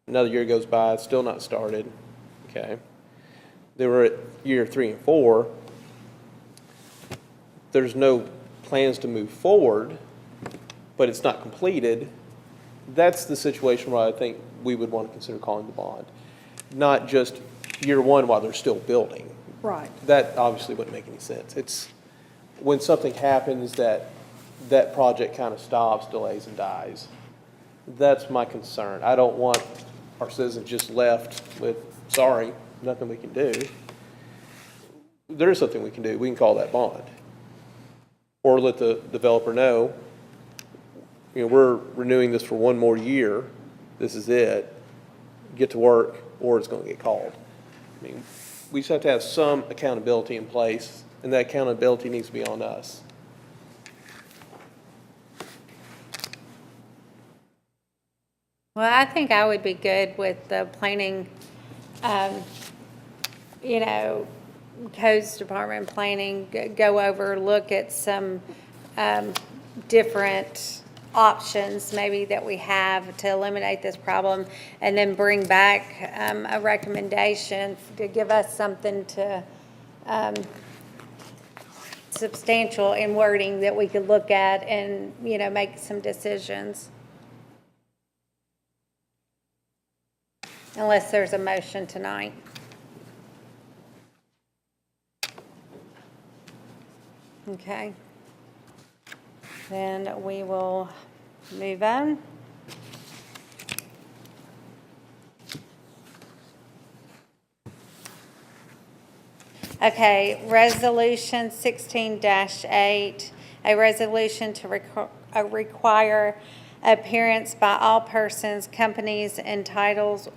Another year goes by, it's still not started, okay? they were at year 3 and 4, there's no plans to move forward, but it's not completed, that's the situation where I think we would want to consider calling the bond. Not just year 1 while they're still building. Right. That obviously wouldn't make any sense. It's when something happens that project kind of stops, delays, and dies. That's my concern. I don't want our citizens just left with, sorry, nothing we can do. There is something we can do. We can call that bond. Or let the developer know, we're renewing this for 1 more year. This is it. Get to work, or it's going to get called. I mean, we just have to have some accountability in place, and that accountability needs to be on us. Well, I think I would be good with the planning, codes department planning, go over, look at some different options maybe that we have to eliminate this problem, and then bring back a recommendation to give us something to substantial in wording that we could look at and, make some decisions. Unless there's a motion tonight. Okay. Then we will move on. Okay, Resolution 16-8, a resolution to require appearance by all persons, companies, and titles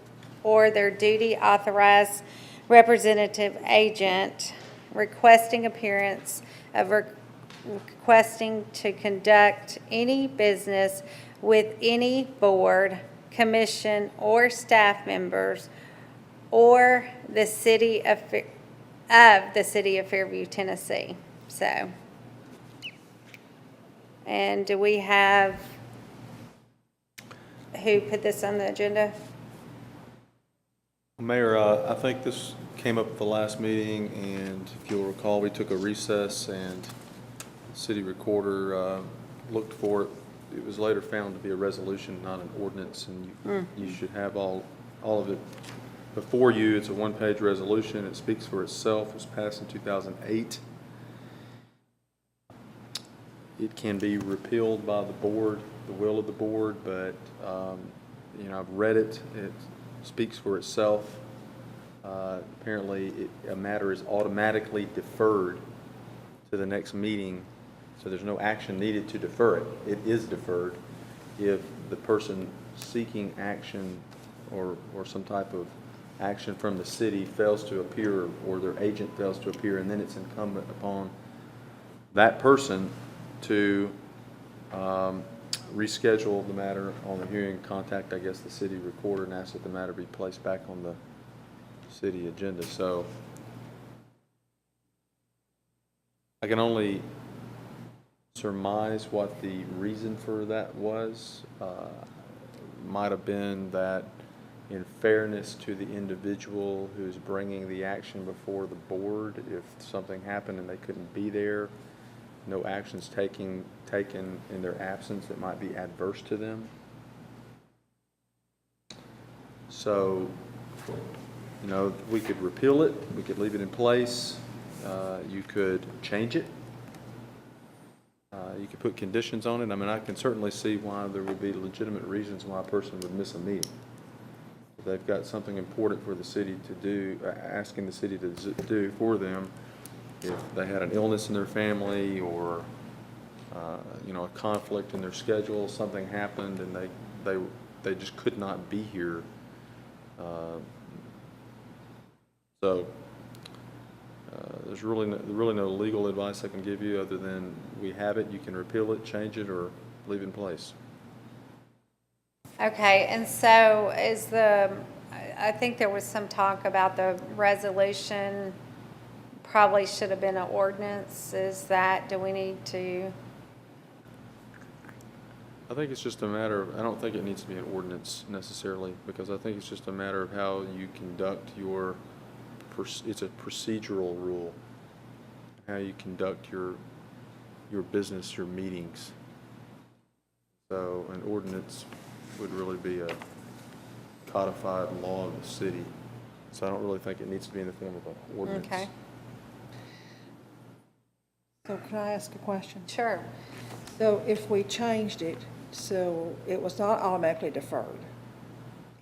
or their duty authorized representative agent requesting appearance of requesting to conduct any business with any board, commission, or staff members or the city of Fairview, Tennessee. So, and do we have who put this on the agenda? Mayor, I think this came up at the last meeting, and if you'll recall, we took a recess and the city recorder looked for it. It was later found to be a resolution, not an ordinance, and you should have all of it before you. It's a one-page resolution. It speaks for itself. It was passed in 2008. It can be repealed by the board, the will of the board, but I've read it. It speaks for itself. Apparently, a matter is automatically deferred to the next meeting, so there's no action needed to defer it. It is deferred if the person seeking action or some type of action from the city fails to appear, or their agent fails to appear, and then it's incumbent upon that person to reschedule the matter on the hearing, contact, I guess, the city recorder and ask that the matter be placed back on the city agenda. So I can only surmise what the reason for that was. Might have been that in fairness to the individual who's bringing the action before the board, if something happened and they couldn't be there, no actions taken in their absence that might be adverse to them. So, we could repeal it, we could leave it in place, you could change it, you could put conditions on it. I mean, I can certainly see why there would be legitimate reasons why a person would miss a meeting. If they've got something important for the city to do, asking the city to do for them, if they had an illness in their family or a conflict in their schedule, something happened and they just could not be here. So there's really no legal advice I can give you other than we have it. You can repeal it, change it, or leave it in place. Okay, and so I think there was some talk about the resolution probably should have been an ordinance. Do we need to? I think it's just a matter of, I don't think it needs to be an ordinance necessarily, because I think it's just a matter of how you conduct your it's a procedural rule, how you conduct your business, your meetings. So an ordinance would really be a codified law of the city. So I don't really think it needs to be in the form of an ordinance. Okay, So can I ask a question? sure. So if we changed it, so it was not automatically deferred,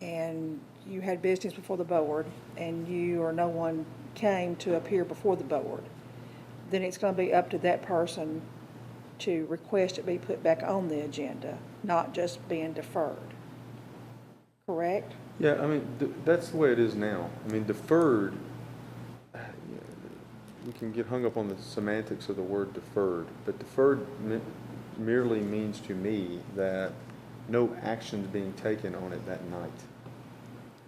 and you had business before the board, and you or no one came to appear before the board, then it's going to be up to that person to request it be put back on the agenda, not just being deferred. Correct? Yeah, I mean, that's the way it is now. I mean, deferred, you can get hung up on the semantics of the word deferred, but deferred merely means to me that no action's being taken on it that night.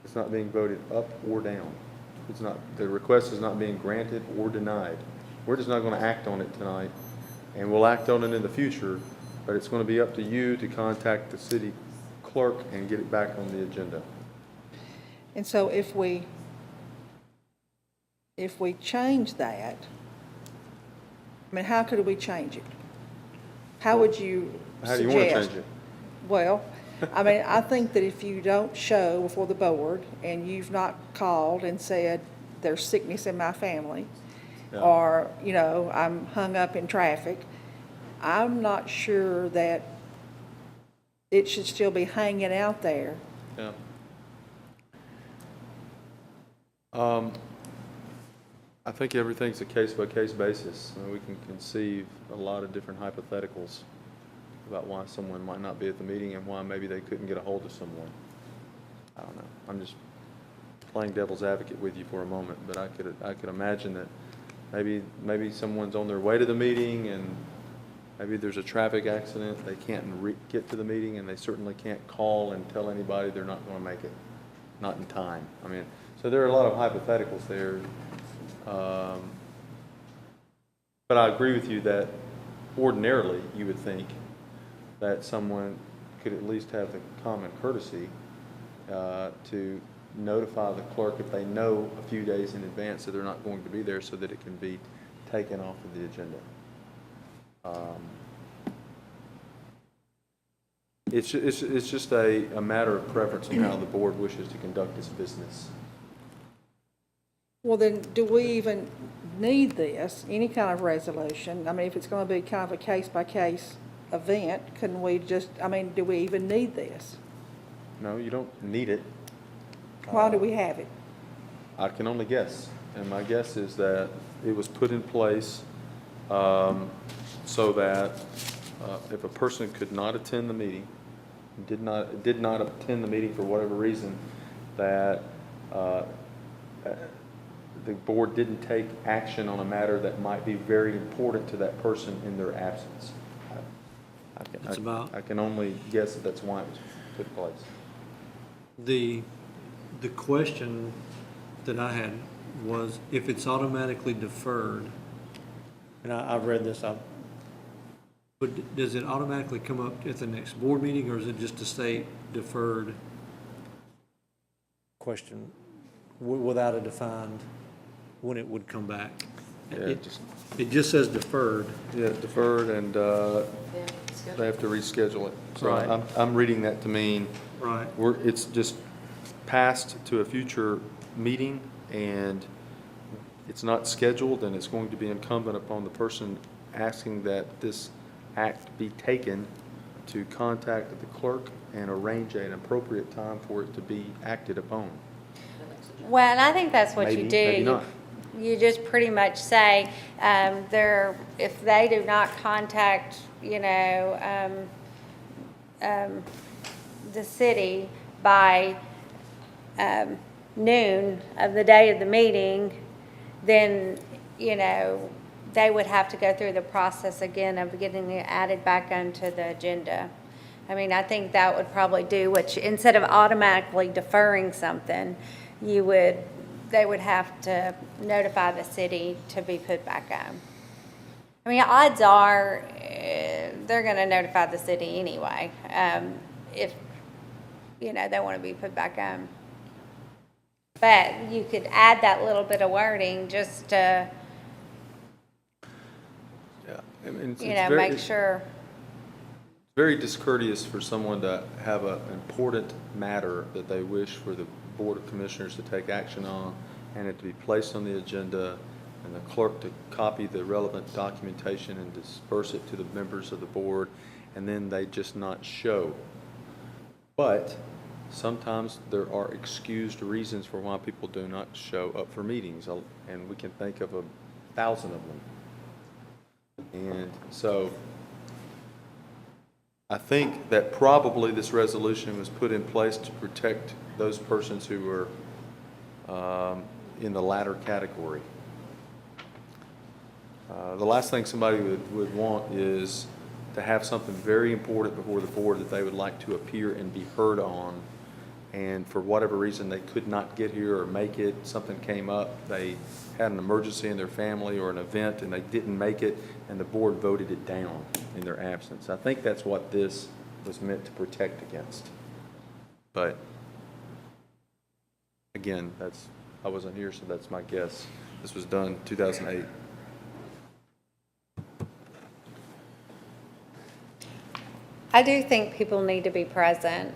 It's not being voted up or down. It's not, the request is not being granted or denied. We're just not going to act on it tonight, and we'll act on it in the future, but it's going to be up to you to contact the city clerk and get it back on the agenda. And so if we change that, I mean, how could we change it? How would you How do you want to suggest? change it? Well, I mean, I think that if you don't show before the board and you've not called and said there's sickness in my family, Yeah. or, you know, I'm hung up in traffic, I'm not sure that it should still be hanging out there. Yeah. I think everything's a case-by-case basis. I mean, we can conceive a lot of different hypotheticals about why someone might not be at the meeting and why maybe they couldn't get a hold of someone. I don't know. I'm just playing devil's advocate with you for a moment, but I could imagine that maybe someone's on their way to the meeting and maybe there's a traffic accident. They can't get to the meeting, and they certainly can't call and tell anybody they're not going to make it, not in time. I mean, so there are a lot of hypotheticals there. But I agree with you that ordinarily you would think that someone could at least have the common courtesy to notify the clerk if they know a few days in advance that they're not going to be there, so that it can be taken off of the agenda. It's just a matter of preference on how the board wishes to conduct its business. Well, then, do we even need this, any kind of resolution? I mean, if it's going to be kind of a case-by-case event, couldn't we just, I mean, do we even need this? No, you don't need it. Why do we have it? I can only guess, and my guess is that it was put in place so that if a person could not attend the meeting, did not attend the meeting for whatever reason, that the board didn't take action on a matter that might be very important to that person in their absence. I can only guess that that's why it was put in place. The question that I had was, if it's automatically deferred, and I've read this, but does it automatically come up at the next board meeting, or is it just a state deferred question without a defined when it would come back? Yeah, It just says deferred. Yeah, deferred, and they have to reschedule it. So Right. I'm reading that to mean Right. it's just passed to a future meeting, and it's not scheduled, and it's going to be incumbent upon the person asking that this act be taken to contact the clerk and arrange an appropriate time for it to be acted upon. Well, and I think that's what you Maybe, do. maybe not. You just pretty much say, if they do not contact, the city by noon of the day of the meeting, then, they would have to go through the process again of getting it added back onto the agenda. I mean, I think that would probably do, which instead of automatically deferring something, they would have to notify the city to be put back on. I mean, odds are they're going to notify the city anyway, if, they want to be put back on. But you could add that little bit of wording just to, Yeah. I mean, you know, make sure. Very discourteous for someone to have an important matter that they wish for the Board of Commissioners to take action on, and it to be placed on the agenda, and the clerk to copy the relevant documentation and disperse it to the members of the board, and then they just not show. But sometimes there are excused reasons for why people do not show up for meetings, and we can think of 1,000 of them. And so I think that probably this resolution was put in place to protect those persons who were in the latter category. The last thing somebody would want is to have something very important before the board that they would like to appear and be heard on, and for whatever reason they could not get here or make it, something came up, they had an emergency in their family or an event and they didn't make it, and the board voted it down in their absence. I think that's what this was meant to protect against. But again, I wasn't here, so that's my guess. This was done 2008. I do think people need to be present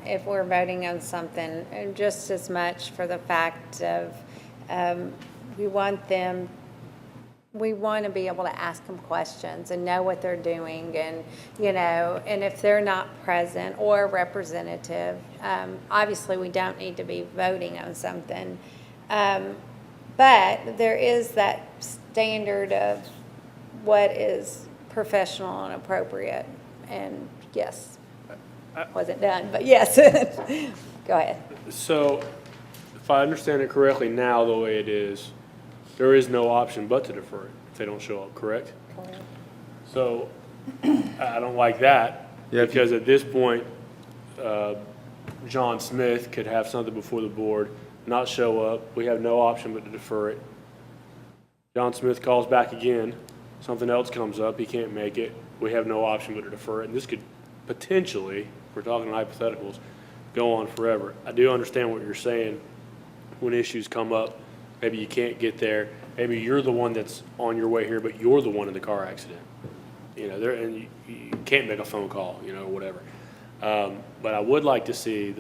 if we're voting on something, and just as much for the fact of we want to be able to ask them questions and know what they're doing, and, you know, and if they're not present or representative, obviously we don't need to be voting on something. But there is that standard of what is professional and appropriate. And yes, wasn't done, but yes. Go ahead. So if I understand it correctly now, the way it is, there is no option but to defer it if they don't show up, correct? So I don't like that, Yeah, because at this point, John Smith could have something before the board, not show up. We have no option but to defer it. John Smith calls back again, something else comes up, he can't make it. We have no option but to defer it. And this could potentially, if we're talking hypotheticals, go on forever. I do understand what you're saying. When issues come up, maybe you can't get there. Maybe you're the one that's on your way here, but you're the one in the car accident. You know, and you can't make a phone call, you know, or whatever. But I would like to see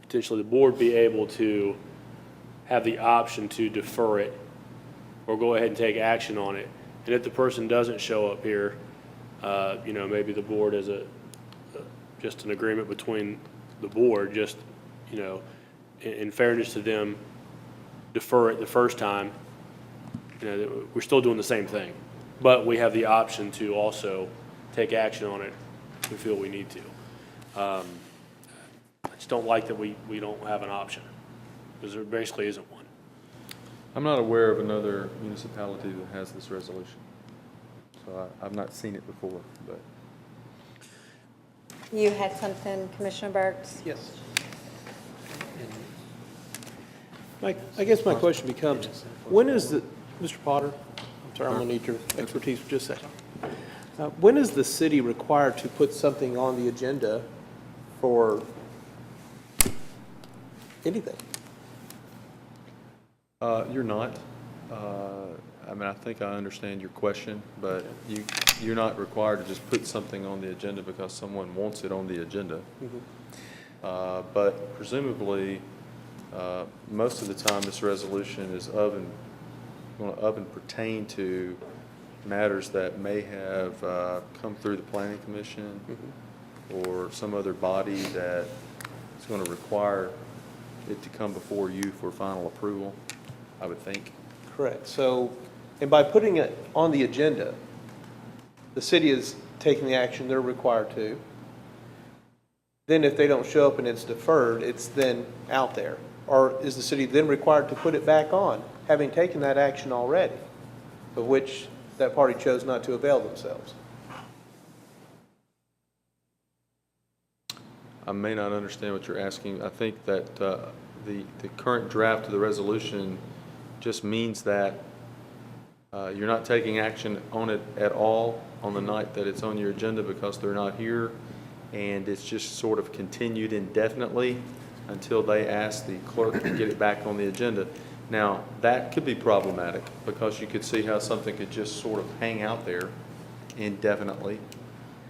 potentially the board be able to have the option to defer it or go ahead and take action on it. And if the person doesn't show up here, you know, maybe the board is just an agreement between the board, just, you know, in fairness to them, defer it the first time. You know, we're still doing the same thing, but we have the option to also take action on it if we feel we need to. I just don't like that we don't have an option, because there basically isn't one. I'm not aware of another municipality that has this resolution. So I've not seen it before, but. You had something, Commissioner Burks? Yes. I guess my question becomes, when is Mr. Potter, I'm sorry, I'm going to need your expertise for just a second. When is the city required to put something on the agenda for anything? You're not. I mean, I think I understand your question, but you're not required to just put something on the agenda because someone wants it on the agenda. But presumably, most of the time, this resolution is going to pertain to matters that may have come through the Planning Commission or some other body that is going to require it to come before you for final approval, I would think. Correct. So, and by putting it on the agenda, the city is taking the action they're required to. Then if they don't show up and it's deferred, it's then out there. Or is the city then required to put it back on, having taken that action already, of which that party chose not to avail themselves? I may not understand what you're asking. I think that the current draft of the resolution just means that you're not taking action on it at all on the night that it's on your agenda because they're not here, and it's just sort of continued indefinitely. until they ask the clerk to get it back on the agenda. Now, that could be problematic because you could see how something could just sort of hang out there indefinitely.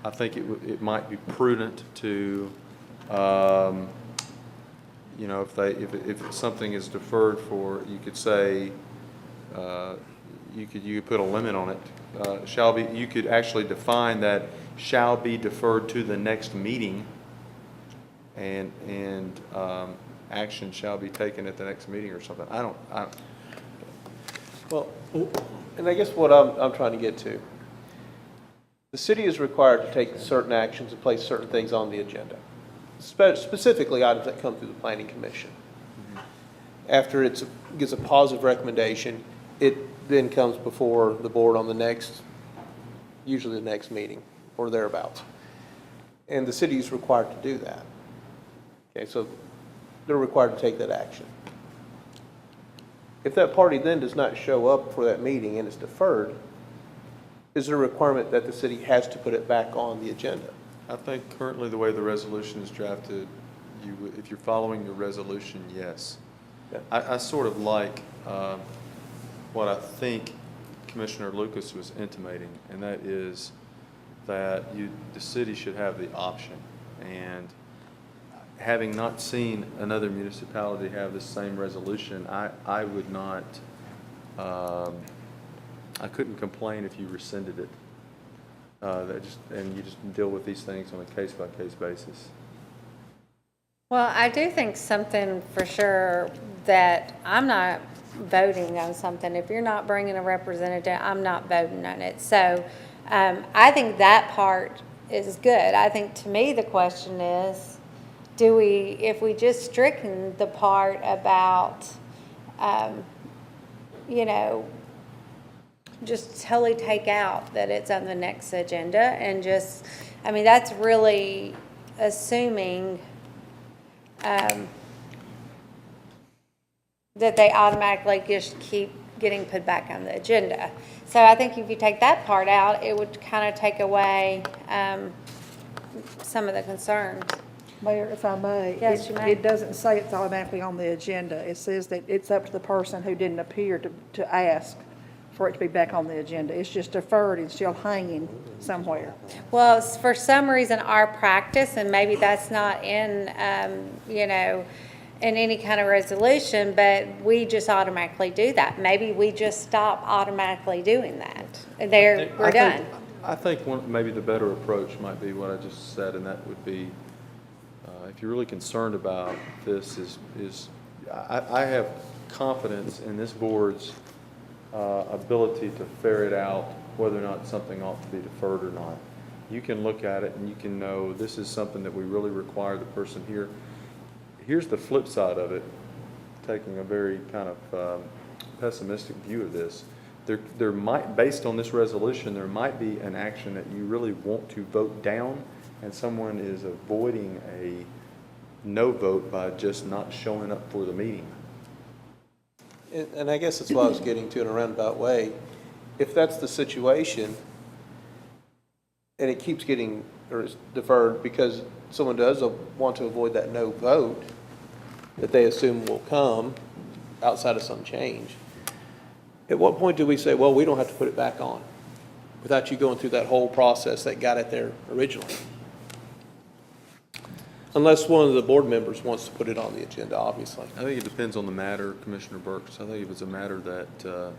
I think it might be prudent to, you know, if something is deferred for, you could say, you could put a limit on it. Shall be, you could actually define that shall be deferred to the next meeting, and action shall be taken at the next meeting or something. I don't. Well, and I guess what I'm trying to get to, the city is required to take certain actions and place certain things on the agenda, specifically items that come through the planning commission. After it gets a positive recommendation, it then comes before the board on the next, usually the next meeting or thereabouts. And the city is required to do that. Okay, so they're required to take that action. If that party then does not show up for that meeting and it's deferred, is there a requirement that the city has to put it back on the agenda? I think currently the way the resolution is drafted, if you're following the resolution, yes. Yeah. I sort of like what I think Commissioner Lucas was intimating, and that is that the city should have the option. And having not seen another municipality have the same resolution, I would not, I couldn't complain if you rescinded it. And you just deal with these things on a case-by-case basis. Well, I do think something for sure that I'm not voting on something. If you're not bringing a representative, I'm not voting on it. So I think that part is good. I think to me the question is, if we just stricken the part about, you know, just totally take out that it's on the next agenda and just, I mean, that's really assuming that they automatically just keep getting put back on the agenda. So I think if you take that part out, it would kind of take away some of the concerns. Mayor, if I may. Yes, you may. It doesn't say it's automatically on the agenda. It says that it's up to the person who didn't appear to ask for it to be back on the agenda. It's just deferred and still hanging somewhere. Well, for some reason, our practice, and maybe that's not in, you know, in any kind of resolution, but we just automatically do that. Maybe we just stop automatically doing that. We're done. I think maybe the better approach might be what I just said, and that would be, if you're really concerned about this, I have confidence in this board's ability to ferret out whether or not something ought to be deferred or not. You can look at it and you can know this is something that we really require the person here. Here's the flip side of it, taking a very kind of pessimistic view of this. There might, based on this resolution, there might be an action that you really want to vote down, and someone is avoiding a no vote by just not showing up for the meeting. And I guess that's what I was getting to in a roundabout way. If that's the situation, and it keeps getting, or it's deferred because someone does want to avoid that no vote that they assume will come outside of some change, at what point do we say, well, we don't have to put it back on without you going through that whole process that got it there originally? Unless one of the board members wants to put it on the agenda, obviously. I think it depends on the matter, Commissioner Burks. I think if it's a matter that,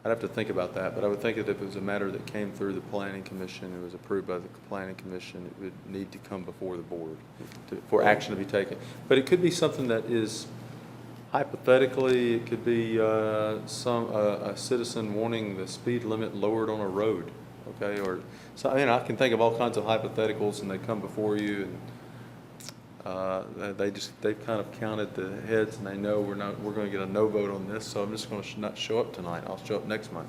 I'd have to think about that, but I would think that if it was a matter that came through the Planning Commission, it was approved by the Planning Commission, it would need to come before the board for action to be taken. But it could be something that is, hypothetically, it could be a citizen wanting the speed limit lowered on a road, okay? Or, so, I mean, I can think of all kinds of hypotheticals, and they come before you, and they've kind of counted the heads, and they know we're going to get a no vote on this, so I'm just going to not show up tonight. I'll show up next month.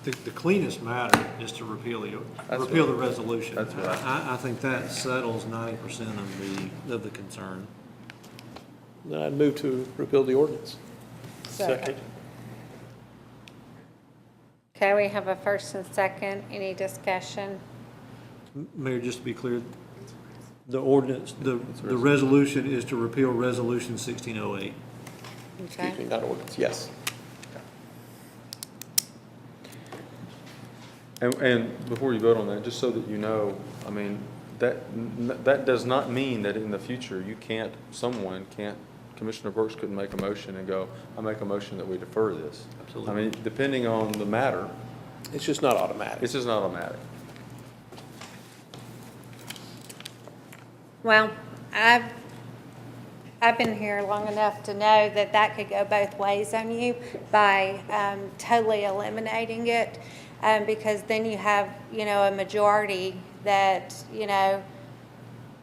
The cleanest matter is to repeal the resolution. That's right. I think that settles 90% of the concern. Then I'd move to repeal the ordinance. Second. Okay, we have a first and second. Any discussion? Mayor, just to be clear, The ordinance, the resolution is to repeal Resolution 1608. Excuse me, not ordinance, yes. And before you vote on that, just so that you know, I mean, that does not mean that in the future, Commissioner Brooks couldn't make a motion and go, I make a motion that we defer this. Absolutely. I mean, depending on the matter, It's just not automatic. it's just not automatic. Well, I've been here long enough to know that that could go both ways on you by totally eliminating it, because then you have, a majority that,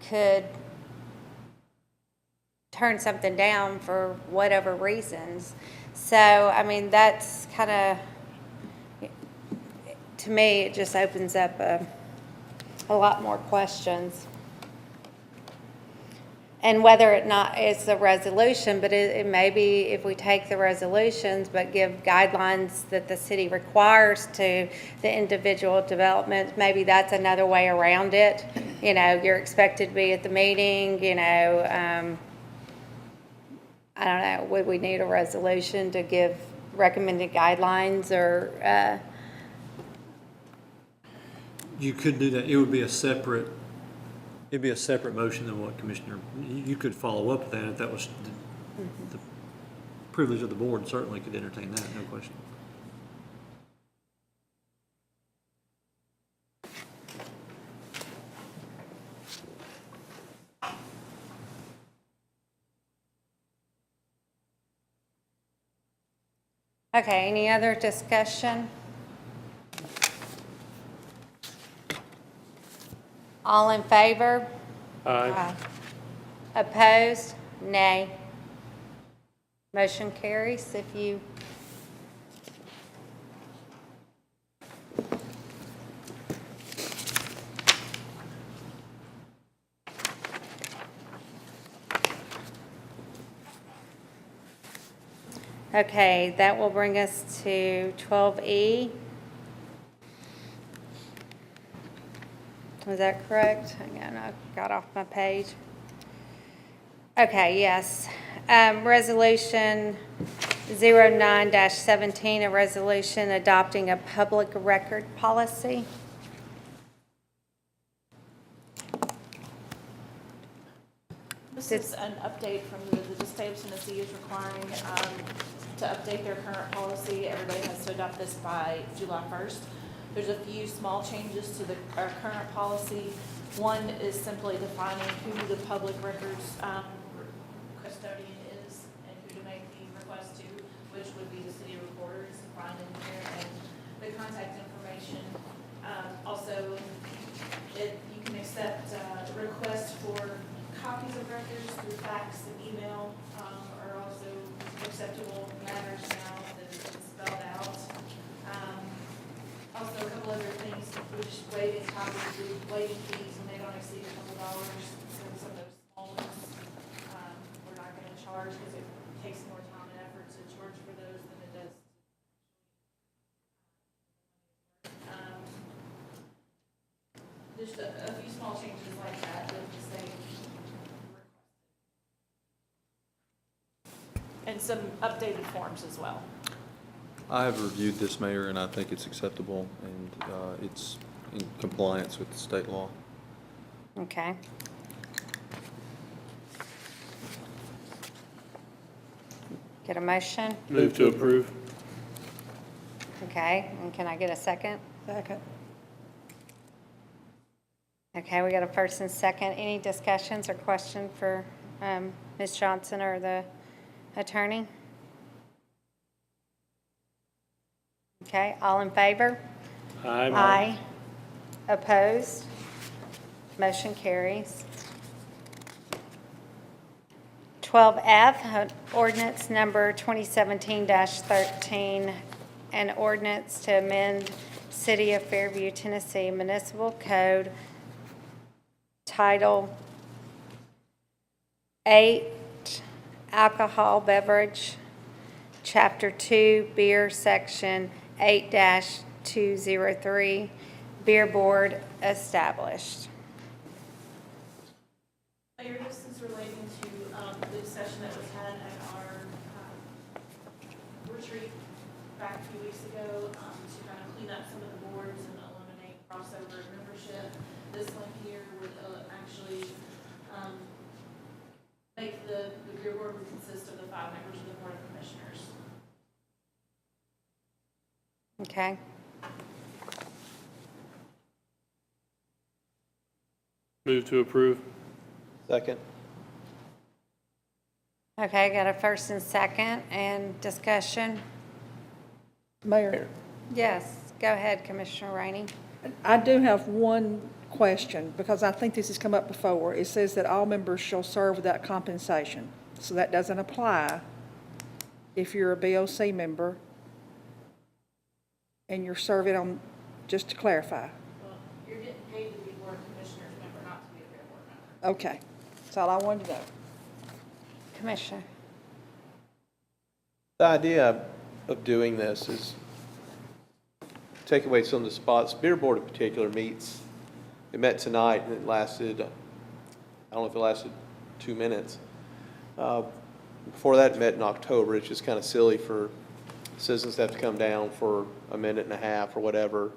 could turn something down for whatever reasons. So, I mean, that's kind of, to me, it just opens up a lot more questions. And whether or not it's a resolution, but it may be if we take the resolutions but give guidelines that the city requires to the individual developments, maybe that's another way around it. You're expected to be at the meeting, I don't know, would we need a resolution to give recommended guidelines or, You could do that. It would be a separate, it'd be a separate motion than what Commissioner, you could follow up with that if that was the privilege of the board, certainly could entertain that, no question. okay, any other discussion? All in favor? Aye. Opposed? Nay. Motion carries if you. Okay, that will bring us to 12E. Is that correct? Hang on, I got off my page. Okay, yes. Resolution 09-17, a resolution adopting a public record policy. This is an update from the state of Tennessee is requiring to update their current policy. Everybody has to adopt this by July 1st. There's a few small changes to our current policy. One is simply defining who the public records custodian is and who to make the request to, which would be the city recorder, is defined in here, and the contact information. Also, you can accept requests for copies of records through fax and email are also acceptable matters now that it's been spelled out. Also, a couple other things, which waiving copies, waiving fees when they don't exceed $2, some of those small ones, we're not going to charge because it takes more time and effort to charge for those than it does. Just a few small changes like that that the state requested. And some updated forms as well. I have reviewed this, Mayor, and I think it's acceptable, and it's in compliance with the state law. Okay. Get a motion? Move to approve. Okay, and can I get a second? Second. Okay, we got a first and second. Any discussions or question for Ms. Johnson or the attorney? Okay, all in favor? Aye. Aye. Opposed? Motion carries. 12F, ordinance number 2017-13, an ordinance to amend City of Fairview, Tennessee Municipal Code, Title 8, Alcohol Beverage, Chapter 2, Beer, Section 8-203, Beer Board established. this is relating to the discussion that was had at our retreat back a few weeks ago to kind of clean up some of the boards and eliminate crossover membership. This one here would actually make the beer board would consist of the 5 members of the Board of Commissioners. Okay. Move to approve. Second. Okay, got a first and second, and discussion? Mayor, Yes, go ahead, Commissioner Rainey. I do have one question, because I think this has come up before. It says that all members shall serve without compensation. So that doesn't apply if you're a BOC member and you're serving on, just to clarify. Well, you're getting paid to be a Board of Commissioners member, not to be a beer board member. Okay, that's all I wanted to know. Commissioner. The idea of doing this is take away some of the spots. Beer Board in particular meets, it met tonight and it lasted, I don't know if it lasted 2 minutes. Before that, it met in October. It's just kind of silly for citizens to have to come down for a minute and a half or whatever.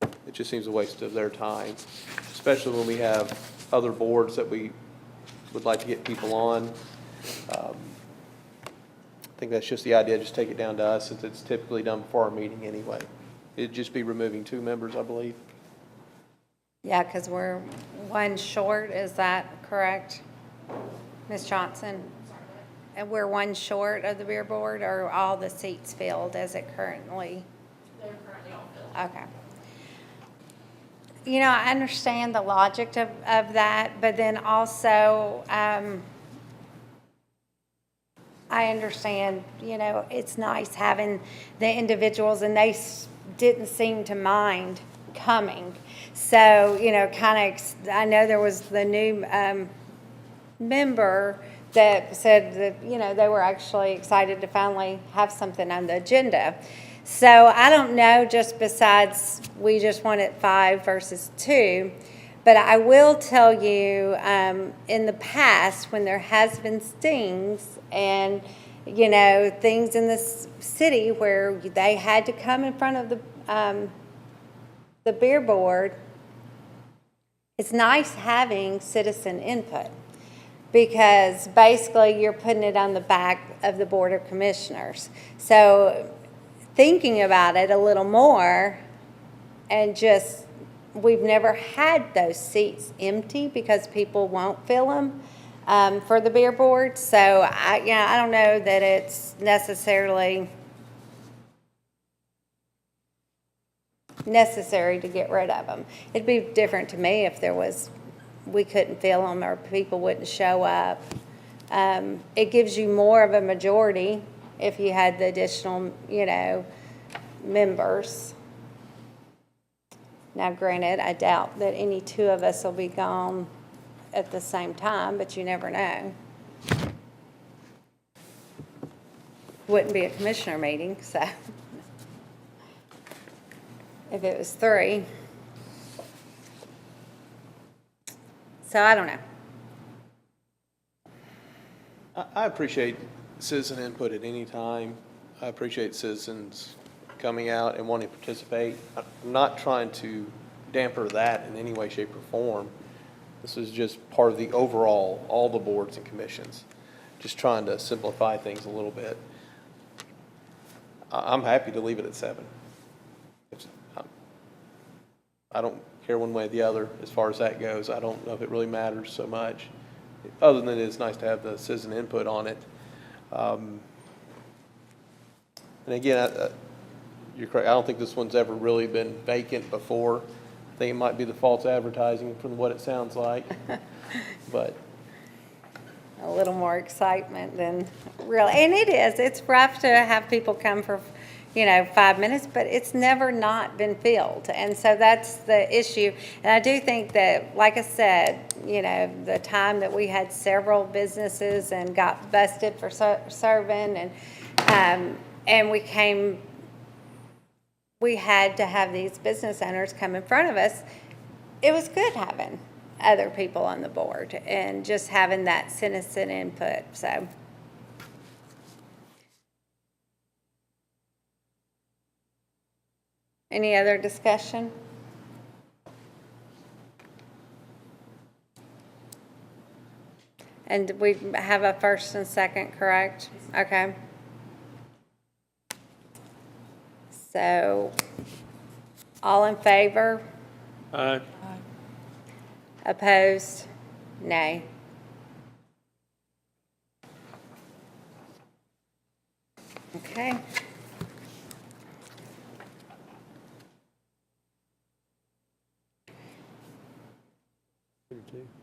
It just seems a waste of their time, especially when we have other boards that we would like to get people on. I think that's just the idea, just take it down to us, since it's typically done before our meeting anyway. It'd just be removing 2 members, I believe. Yeah, because we're one short, is that correct? Ms. Johnson? And we're one short of the beer board, or all the seats filled as it currently? They're currently all filled. Okay. You know, I understand the logic of that, but then also, I understand, you know, it's nice having the individuals, and they didn't seem to mind coming. So, you know, kind of, I know there was the new member that said that, you know, they were actually excited to finally have something on the agenda. So I don't know, just besides we just wanted 5 versus 2, but I will tell you, in the past, when there has been stings and, you know, things in this city where they had to come in front of the beer board, it's nice having citizen input, because basically you're putting it on the back of the Board of Commissioners. So thinking about it a little more, and just, we've never had those seats empty because people won't fill them for the beer board. So I don't know that it's necessary to get rid of them. It'd be different to me if we couldn't fill them or people wouldn't show up. It gives you more of a majority if you had the additional, you know, members. Now, granted, I doubt that any 2 of us will be gone at the same time, but you never know. Wouldn't be a commissioner meeting, so if it was 3. So I don't know. I appreciate citizen input at any time. I appreciate citizens coming out and wanting to participate. I'm not trying to damper that in any way, shape, or form. This is just part of the overall, all the boards and commissions. Just trying to simplify things a little bit. I'm happy to leave it at 7. I don't care one way or the other as far as that goes. I don't know if it really matters so much, other than it's nice to have the citizen input on it. And again, you're correct. I don't think this one's ever really been vacant before. I think it might be the false advertising from what it sounds like, but. A little more excitement than really, and it is. It's rough to have people come for, you know, 5 minutes, but it's never not been filled. And so that's the issue. And I do think that, like I said, you know, the time that we had several businesses and got busted for serving, and we had to have these business owners come in front of us. It was good having other people on the board and just having that citizen input, so. Any other discussion? And we have a first and second, correct? Okay. So, all in favor? Aye. Opposed? Nay. Okay.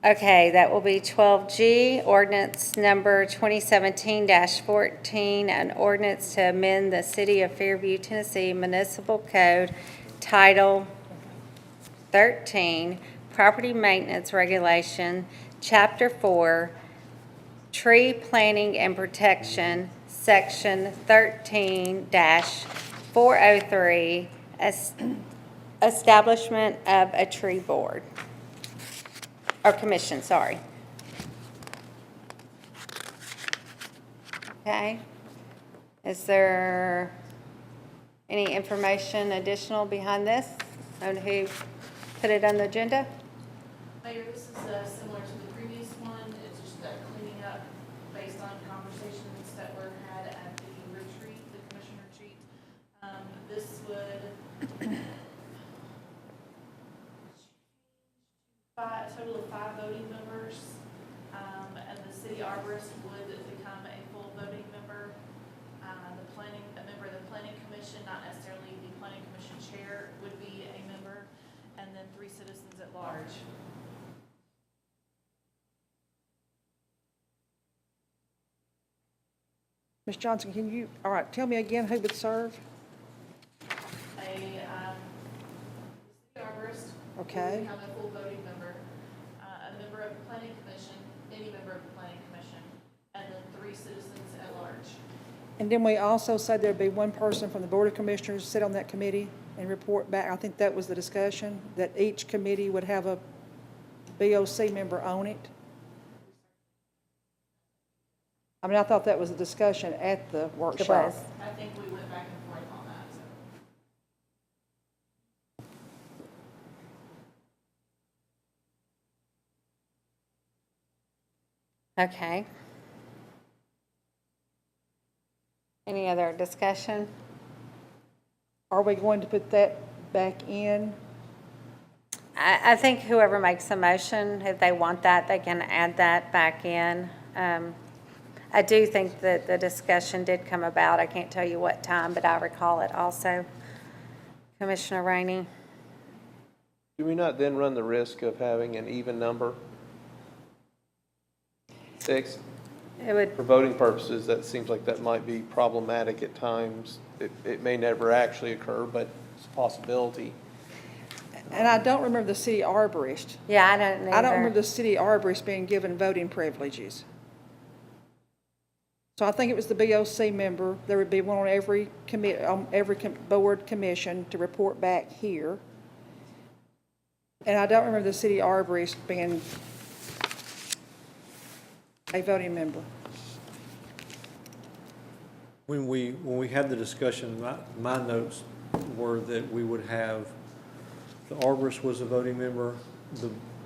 Okay, that will be 12G, ordinance number 2017-14, an ordinance to amend the City of Fairview, Tennessee Municipal Code, Title 13, Property Maintenance Regulation, Chapter 4, Tree Planting and Protection, Section 13-403, Establishment of a Tree Board. Or commission, sorry. Okay. Is there any information additional behind this on who put it on the agenda? Mayor, this is similar to the previous one. It's just cleaning up based on conversations that were had at the retreat, the commission retreat. This would a total of 5 voting members, and the city arborist would become a full voting member. A member of the planning commission, not necessarily the planning commission chair, would be a member, and then 3 citizens at large. Ms. Johnson, can you, all right, tell me again who would serve? City arborist Okay. would become a full voting member, a member of the planning commission, any member of the planning commission, and then 3 citizens at large. And then we also said there'd be one person from the Board of Commissioners sit on that committee and report back. I think that was the discussion, that each committee would have a BOC member on it. I mean, I thought that was a discussion at the workshop. It was. I think we went back and forth on that, so. Okay. Any other discussion? Are we going to put that back in? I think whoever makes the motion, if they want that, they can add that back in. I do think that the discussion did come about. I can't tell you what time, but I recall it also. Commissioner Rainey? Do we not then run the risk of having an even number? 6? It would, For voting purposes, that seems like that might be problematic at times. It may never actually occur, but it's a possibility. And I don't remember the city arborist. yeah, I don't either. I don't remember the city arborist being given voting privileges. So I think it was the BOC member. There would be one on every board commission to report back here. And I don't remember the city arborist being a voting member. When we had the discussion, my notes were that we would have, the arborist was a voting member,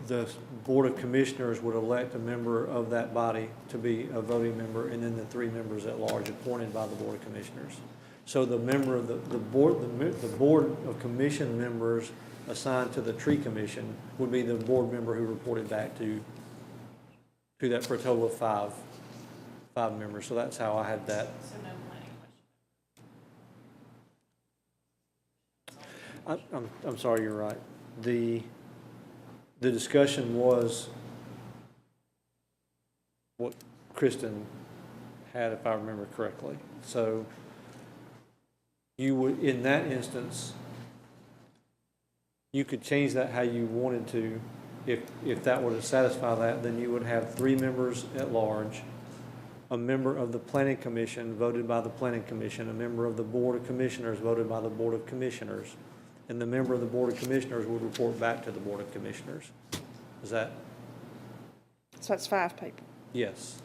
the Board of Commissioners would elect a member of that body to be a voting member, and then the 3 members at large appointed by the Board of Commissioners. So the member of the Board of Commission members assigned to the tree commission would be the board member who reported back to that, for a total of 5 members. So that's how I had that. So no planning commission. I'm sorry, you're right. The discussion was what Kristen had, if I remember correctly. So you would, in that instance, you could change that how you wanted to. If that were to satisfy that, then you would have 3 members at large, a member of the planning commission voted by the planning commission, a member of the Board of Commissioners voted by the Board of Commissioners, and the member of the Board of Commissioners would report back to the Board of Commissioners. Is that, So that's 5 people. yes.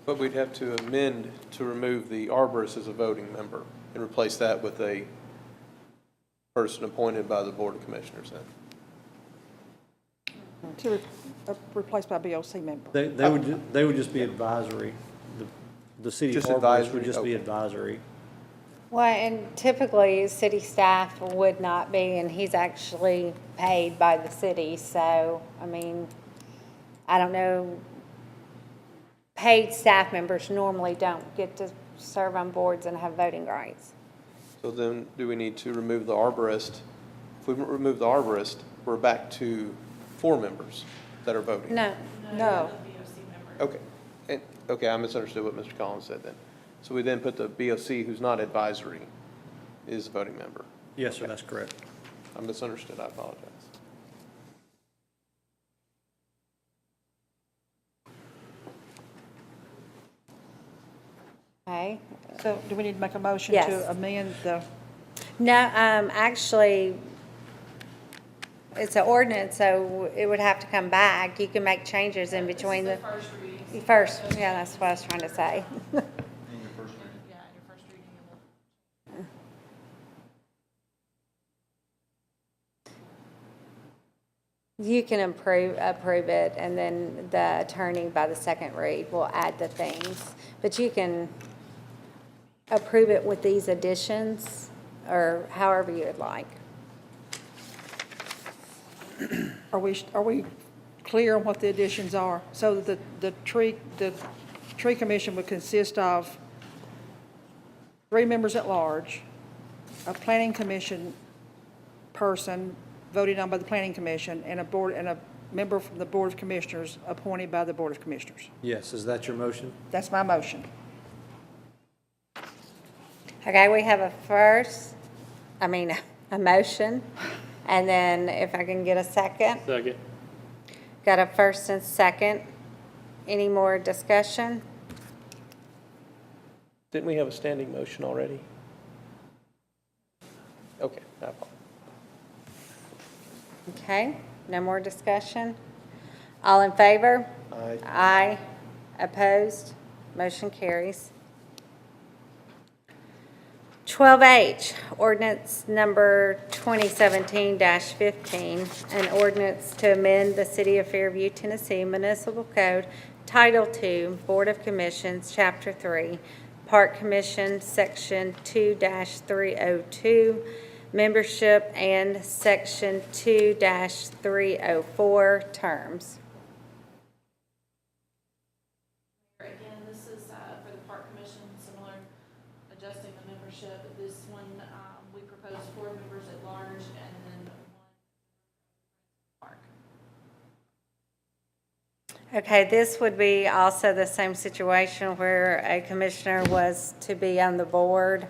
But we'd have to amend to remove the arborist as a voting member and replace that with a person appointed by the Board of Commissioners then. To replaced by BOC member. They would just be advisory. The city Just arborist advisory, would just be okay. advisory. Well, and typically, city staff would not be, and he's actually paid by the city, so, I mean, I don't know. Paid staff members normally don't get to serve on boards and have voting rights. So then, do we need to remove the arborist? If we remove the arborist, we're back to 4 members that are voting. No, No. Okay, okay, I misunderstood what Mr. Collins said then. So we then put the BOC, who's not advisory, is a voting member. Yes, sir, that's correct. I misunderstood, I apologize. okay. So do we need to make a motion Yes. to amend the, No, actually, it's an ordinance, so it would have to come back. You can make changes in between the. First reading. First, yeah, that's what I was trying to say. Yeah, in your first reading, you will. You can approve it, and then the attorney by the second read will add the things. But you can approve it with these additions, or however you would like. are we clear on what the additions are? So the tree commission would consist of 3 members at large, a planning commission person voted on by the planning commission, and a member from the Board of Commissioners appointed by the Board of Commissioners. Yes, is that your motion? That's my motion. Okay, we have a motion, and then if I can get a second. Second. Got a first and second. Any more discussion? Didn't we have a standing motion already? Okay, I apologize. Okay, no more discussion? All in favor? Aye. Aye. Opposed? Motion carries. 12H, ordinance number 2017-15, an ordinance to amend the City of Fairview, Tennessee Municipal Code, Title II, Board of Commissions, Chapter 3, Park Commission, Section 2-302, Membership, and Section 2-304, Terms. Again, this is for the Park Commission, similar, adjusting the membership. This one, we propose 4 members at large and then 1 park. Okay, this would be also the same situation where a commissioner was to be on the board.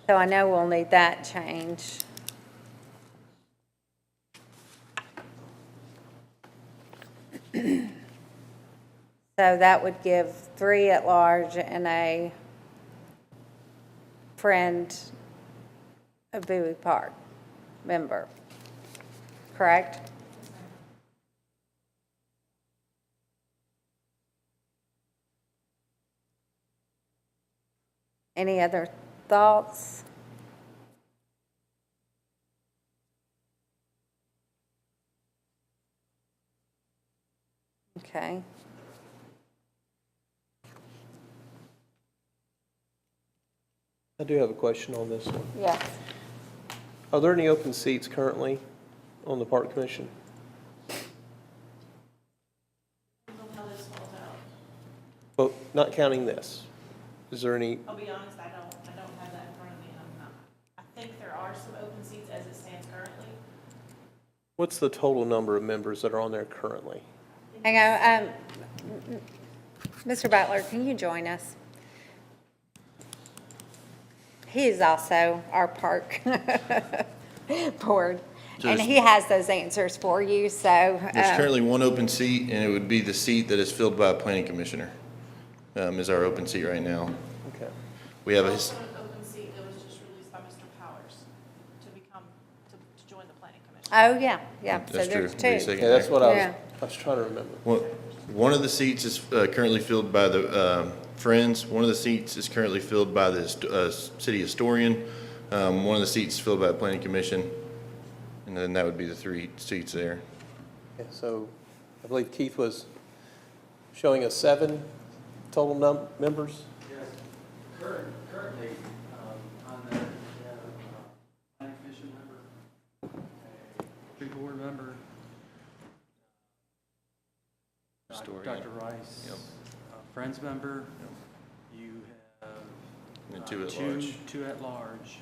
So I know we'll need that change. So that would give 3 at large and a friend of Bowie Park member, correct? Any other thoughts? Okay. I do have a question on this one. Yes. Are there any open seats currently on the Park Commission? I don't know how this falls out. Well, not counting this. Is there any, I'll be honest, I don't have that in front of me, and I'm not. I think there are some open seats as it stands currently. what's the total number of members that are on there currently? Hang on, Mr. Butler, can you join us? He is also our park board, and he has those answers for you, so. There's currently 1 open seat, and it would be the seat that is filled by a planning commissioner, is our open seat right now. Okay. We have Also an open seat that was just released by the planning commission. Oh, yeah, yeah, so That's true. there's Be a two. second Yeah, that's what Yeah. I was trying to remember. Well, one of the seats is currently filled by the Friends. One of the seats is currently filled by the city historian. One of the seats is filled by the planning commission. And then that would be the 3 seats there. Yeah, so I believe Keith was showing us 7 total members. Yes, currently, on there, we have a planning commission member, a tree board member, Historian. Dr. Rice, Yep. Friends member, you have And 2 at large. two at large,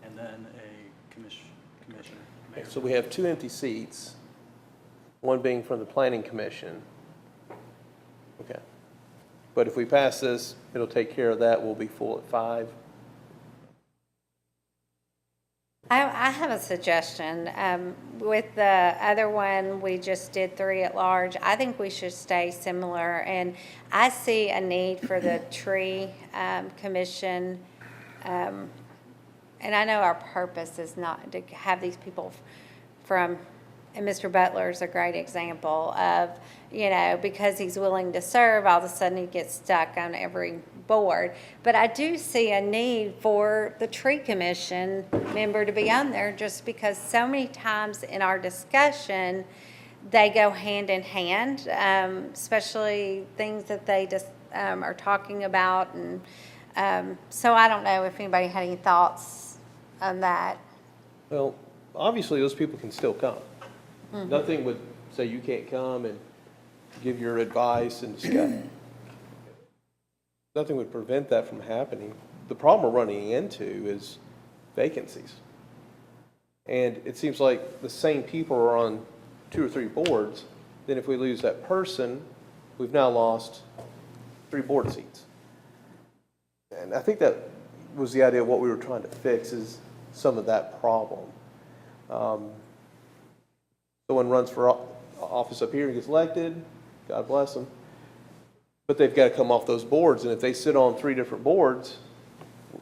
and then a commissioner. Okay, so we have 2 empty seats, one being from the planning commission. Okay. But if we pass this, it'll take care of that. We'll be full at 5. I have a suggestion. With the other one, we just did 3 at large. I think we should stay similar, and I see a need for the tree commission. And I know our purpose is not to have these people from, and Mr. Butler is a great example of, because he's willing to serve, all of a sudden he gets stuck on every board. But I do see a need for the tree commission member to be on there, just because so many times in our discussion, they go hand in hand, especially things that they just are talking about. And so I don't know if anybody had any thoughts on that. Well, obviously, those people can still come. Nothing would say you can't come and give your advice and discuss. Nothing would prevent that from happening. The problem we're running into is vacancies. And it seems like the same people are on 2 or 3 boards. Then if we lose that person, we've now lost 3 board seats. And I think that was the idea of what we were trying to fix, is some of that problem. Someone runs for office up here and gets elected, God bless them. But they've got to come off those boards, and if they sit on 3 different boards,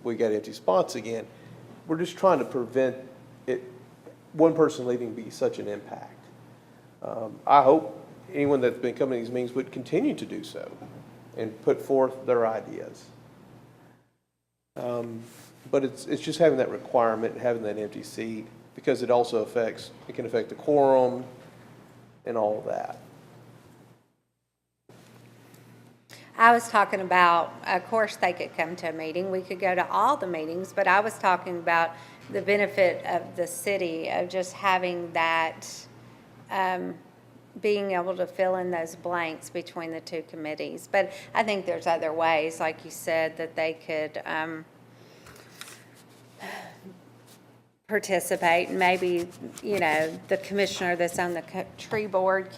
we got empty spots again. We're just trying to prevent one person leaving be such an impact. I hope anyone that's been coming to these meetings would continue to do so and put forth their ideas. But it's just having that requirement and having that empty seat, because it also can affect the quorum and all of that. I was talking about, of course, they could come to a meeting. We could go to all the meetings, but I was talking about the benefit of the city of just having that, being able to fill in those blanks between the 2 committees. But I think there's other ways, like you said, that they could participate. And maybe, the commissioner that's on the tree board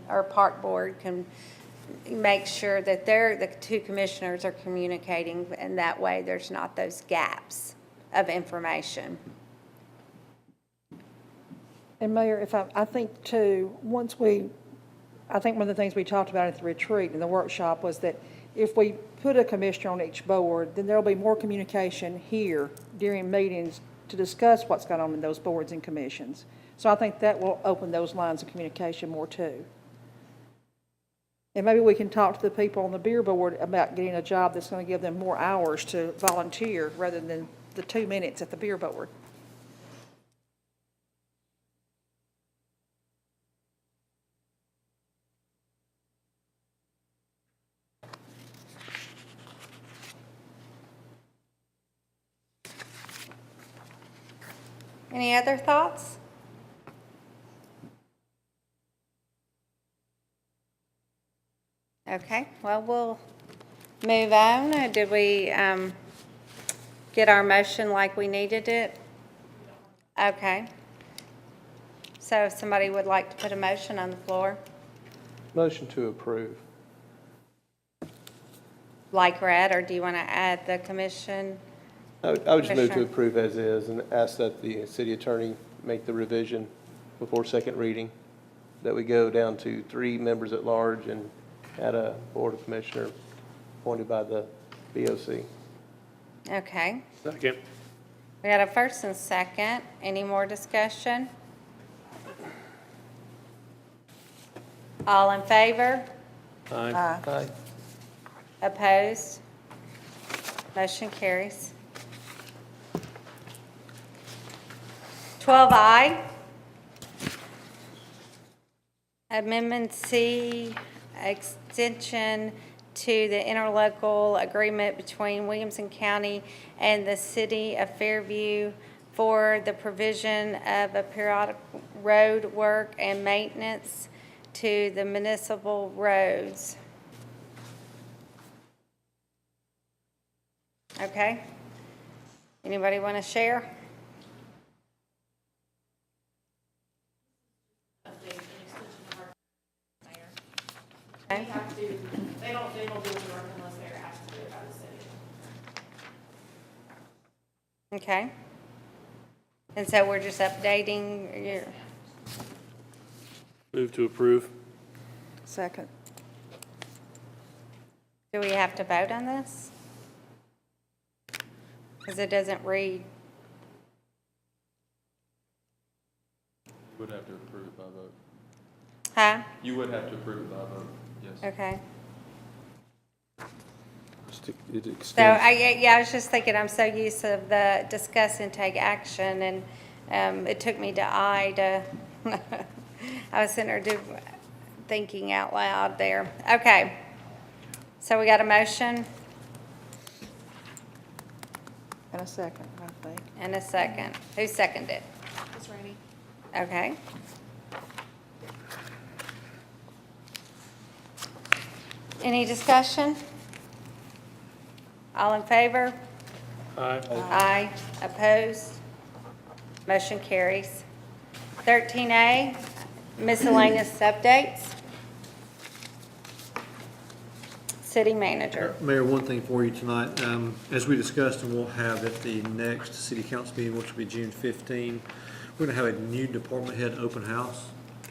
or park board can make sure that the 2 commissioners are communicating, and that way there's not those gaps of information. And Mayor, I think too, I think one of the things we talked about at the retreat and the workshop was that if we put a commissioner on each board, then there'll be more communication here during meetings to discuss what's going on in those boards and commissions. So I think that will open those lines of communication more too. And maybe we can talk to the people on the beer board about getting a job that's going to give them more hours to volunteer rather than the 2 minutes at the beer board. Any other thoughts? Okay, well, we'll move on. Did we get our motion like we needed it? Okay. So if somebody would like to put a motion on the floor, Motion to approve. like read, or do you want to add the commission? I would just move to Commissioner. approve as is and ask that the city attorney make the revision before second reading, that we go down to 3 members at large and add a board of commissioner appointed by the BOC. Okay. Second. We got a first and second. Any more discussion? All in favor? Aye. Aye. Opposed? Motion carries. 12I, Amendment C, extension to the interlocal agreement between Williamson County and the City of Fairview for the provision of a periodic road work and maintenance to the municipal roads. Okay? Anybody want to share? Update, an extension of our mayor. Okay. They have to, they don't do the work unless they're asked to do it by the city. Okay. And so we're just updating your, Move to approve. Second. do we have to vote on this? Because it doesn't read, You would have to approve it by vote. huh? You would have to approve it by vote, yes. Okay. It So, extends, I was just thinking, I'm so used to the discuss and take action, and it took me to I to, I was sitting there thinking out loud there. Okay. So we got a motion And a second, I think. and a second. Who seconded? Ms. Rainey? Okay. Any discussion? All in favor? Aye. Aye. Opposed? Motion carries. 13A, miscellaneous updates. City manager. Mayor, one thing for you tonight, as we discussed, and we'll have at the next city council meeting, which will be June 15, we're gonna have a new department head open house.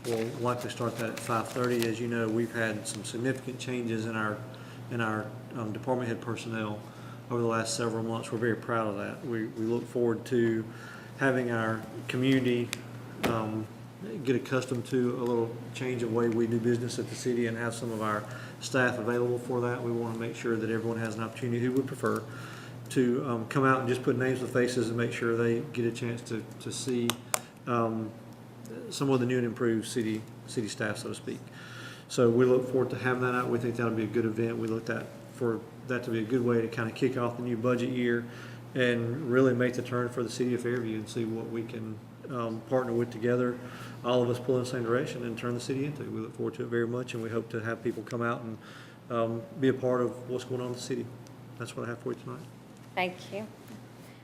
We'll likely start that at 5:30. As you know, we've had some significant changes in our department head personnel over the last several months. We're very proud of that. We look forward to having our community get accustomed to a little change of way we do business at the city and have some of our staff available for that. We want to make sure that everyone has an opportunity who would prefer to come out and just put names with faces and make sure they get a chance to see some of the new and improved city staff, so to speak. So we look forward to having that out. We think that'll be a good event. We looked at for that to be a good way to kind of kick off the new budget year and really make the turn for the city of Fairview and see what we can partner with together, all of us pull in the same direction and turn the city into. We look forward to it very much, and we hope to have people come out and be a part of what's going on in the city. That's what I have for you tonight. Thank you.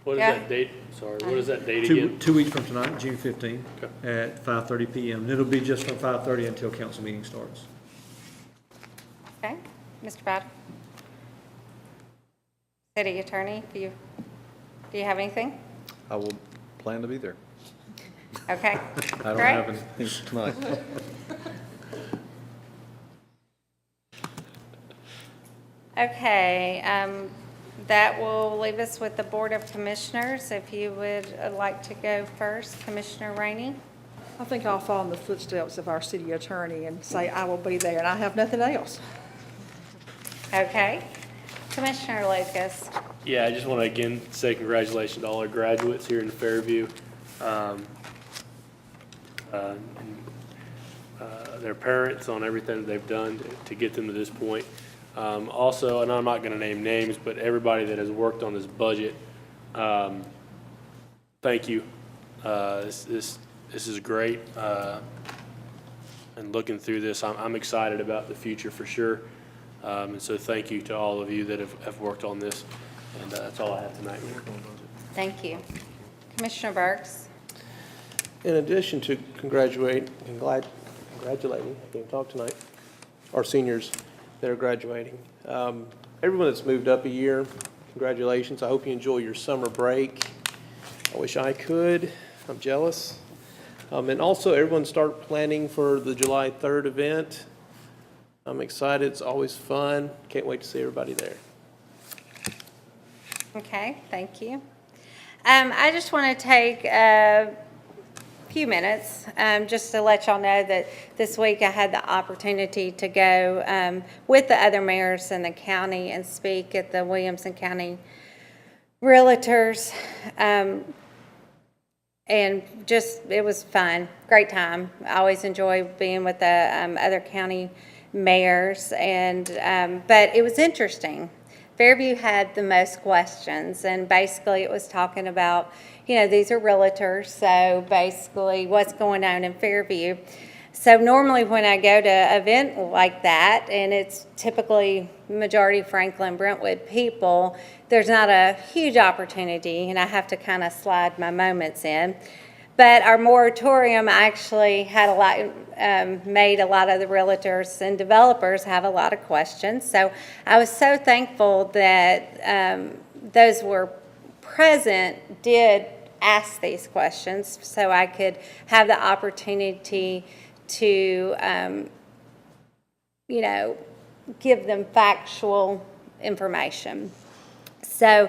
What is Yeah. that date? Sorry, what is that date again? 2 weeks from tonight, June 15, Okay. at 5:30 PM. And it'll be just from 5:30 until council meeting starts. Okay, Mr. Bowden? City attorney, do you have anything? I will plan to be there. Okay, I don't great. have anything tonight. Okay, that will leave us with the Board of Commissioners. If you would like to go first, Commissioner Rainey? I think I'll follow in the footsteps of our city attorney and say I will be there, and I have nothing else. Okay. Commissioner Lucas? Yeah, I just want to again say congratulations to all our graduates here in Fairview. Their parents on everything that they've done to get them to this point. Also, and I'm not going to name names, but everybody that has worked on this budget, thank you. This is great. And looking through this, I'm excited about the future for sure. And so thank you to all of you that have worked on this. And that's all I have tonight. Thank you. Commissioner Burks? In addition to congratulating, I can't talk tonight, our seniors that are graduating. Everyone that's moved up a year, congratulations. I hope you enjoy your summer break. I wish I could. I'm jealous. And also, everyone start planning for the July 3rd event. I'm excited. It's always fun. Can't wait to see everybody there. Okay, thank you. I just want to take a few minutes just to let y'all know that this week I had the opportunity to go with the other mayors in the county and speak at the Williamson County Realtors. And just, it was fun, great time. I always enjoy being with the other county mayors, and but it was interesting. Fairview had the most questions, and basically it was talking about, these are realtors, so basically what's going on in Fairview. So normally when I go to an event like that, and it's typically majority Franklin Brentwood people, there's not a huge opportunity, and I have to kind of slide my moments in. But our moratorium actually had made a lot of the realtors and developers have a lot of questions. So I was so thankful that those were present did ask these questions, so I could have the opportunity to, give them factual information. So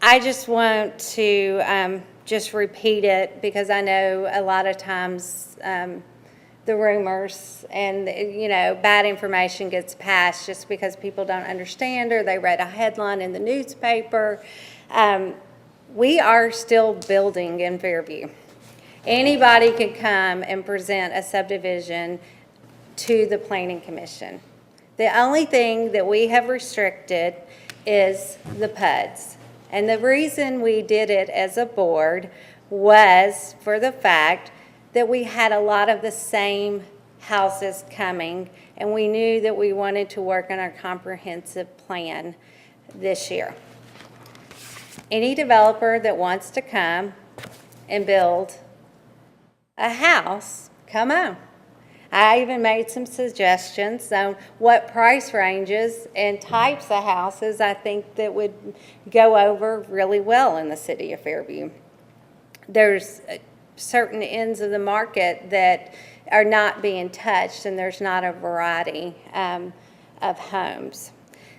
I just want to just repeat it, because I know a lot of times the rumors and, bad information gets passed just because people don't understand or they read a headline in the newspaper. We are still building in Fairview. Anybody could come and present a subdivision to the Planning Commission. The only thing that we have restricted is the PUDs. And the reason we did it as a board was for the fact that we had a lot of the same houses coming, and we knew that we wanted to work on our comprehensive plan this year. Any developer that wants to come and build a house, come on. I even made some suggestions on what price ranges and types of houses I think that would go over really well in the city of Fairview. There's certain ends of the market that are not being touched, and there's not a variety of homes.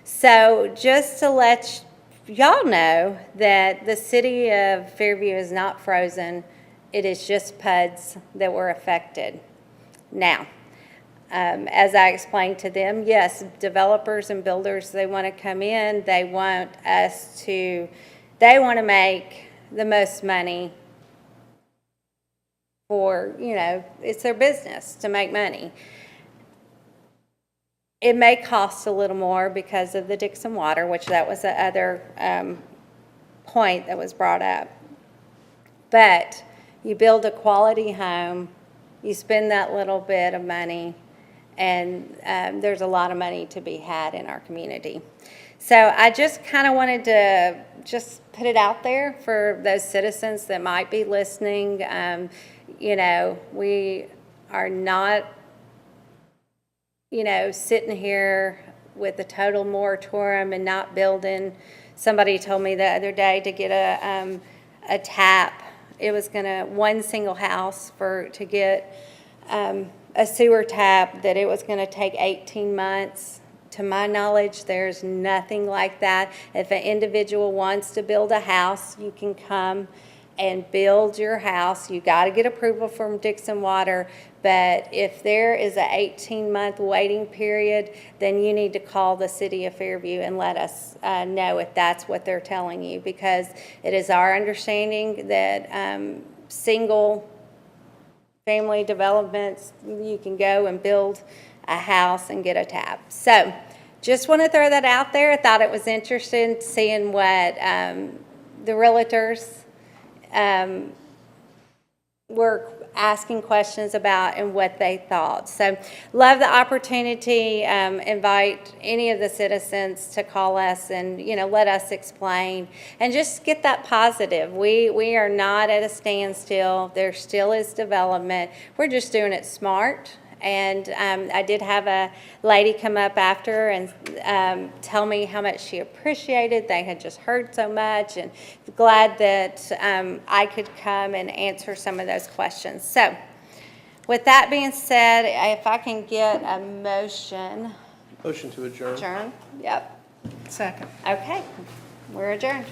So just to let y'all know that the city of Fairview is not frozen. It is just PUDs that were affected. Now, as I explained to them, yes, developers and builders, they want to come in. They want to make the most money for, it's their business to make money. It may cost a little more because of the Dixon Water, which that was the other point that was brought up. But you build a quality home, you spend that little bit of money, and there's a lot of money to be had in our community. So I just kind of wanted to just put it out there for those citizens that might be listening. We are not, sitting here with a total moratorium and not building. Somebody told me the other day to get a tap. It was one single house to get a sewer tap, that it was going to take 18 months. To my knowledge, there's nothing like that. If an individual wants to build a house, you can come and build your house. You got to get approval from Dixon Water, but if there is an 18-month waiting period, then you need to call the city of Fairview and let us know if that's what they're telling you, because it is our understanding that single family developments, you can go and build a house and get a tap. So just want to throw that out there. I thought it was interesting seeing what the realtors were asking questions about and what they thought. So love the opportunity. Invite any of the citizens to call us and let us explain and just get that positive. We are not at a standstill. There still is development. We're just doing it smart. And I did have a lady come up after and tell me how much she appreciated. They had just heard so much, and glad that I could come and answer some of those questions. So with that being said, if I can get a motion. Motion to adjourn. Adjourn? Yep. Second. Okay, we're adjourned.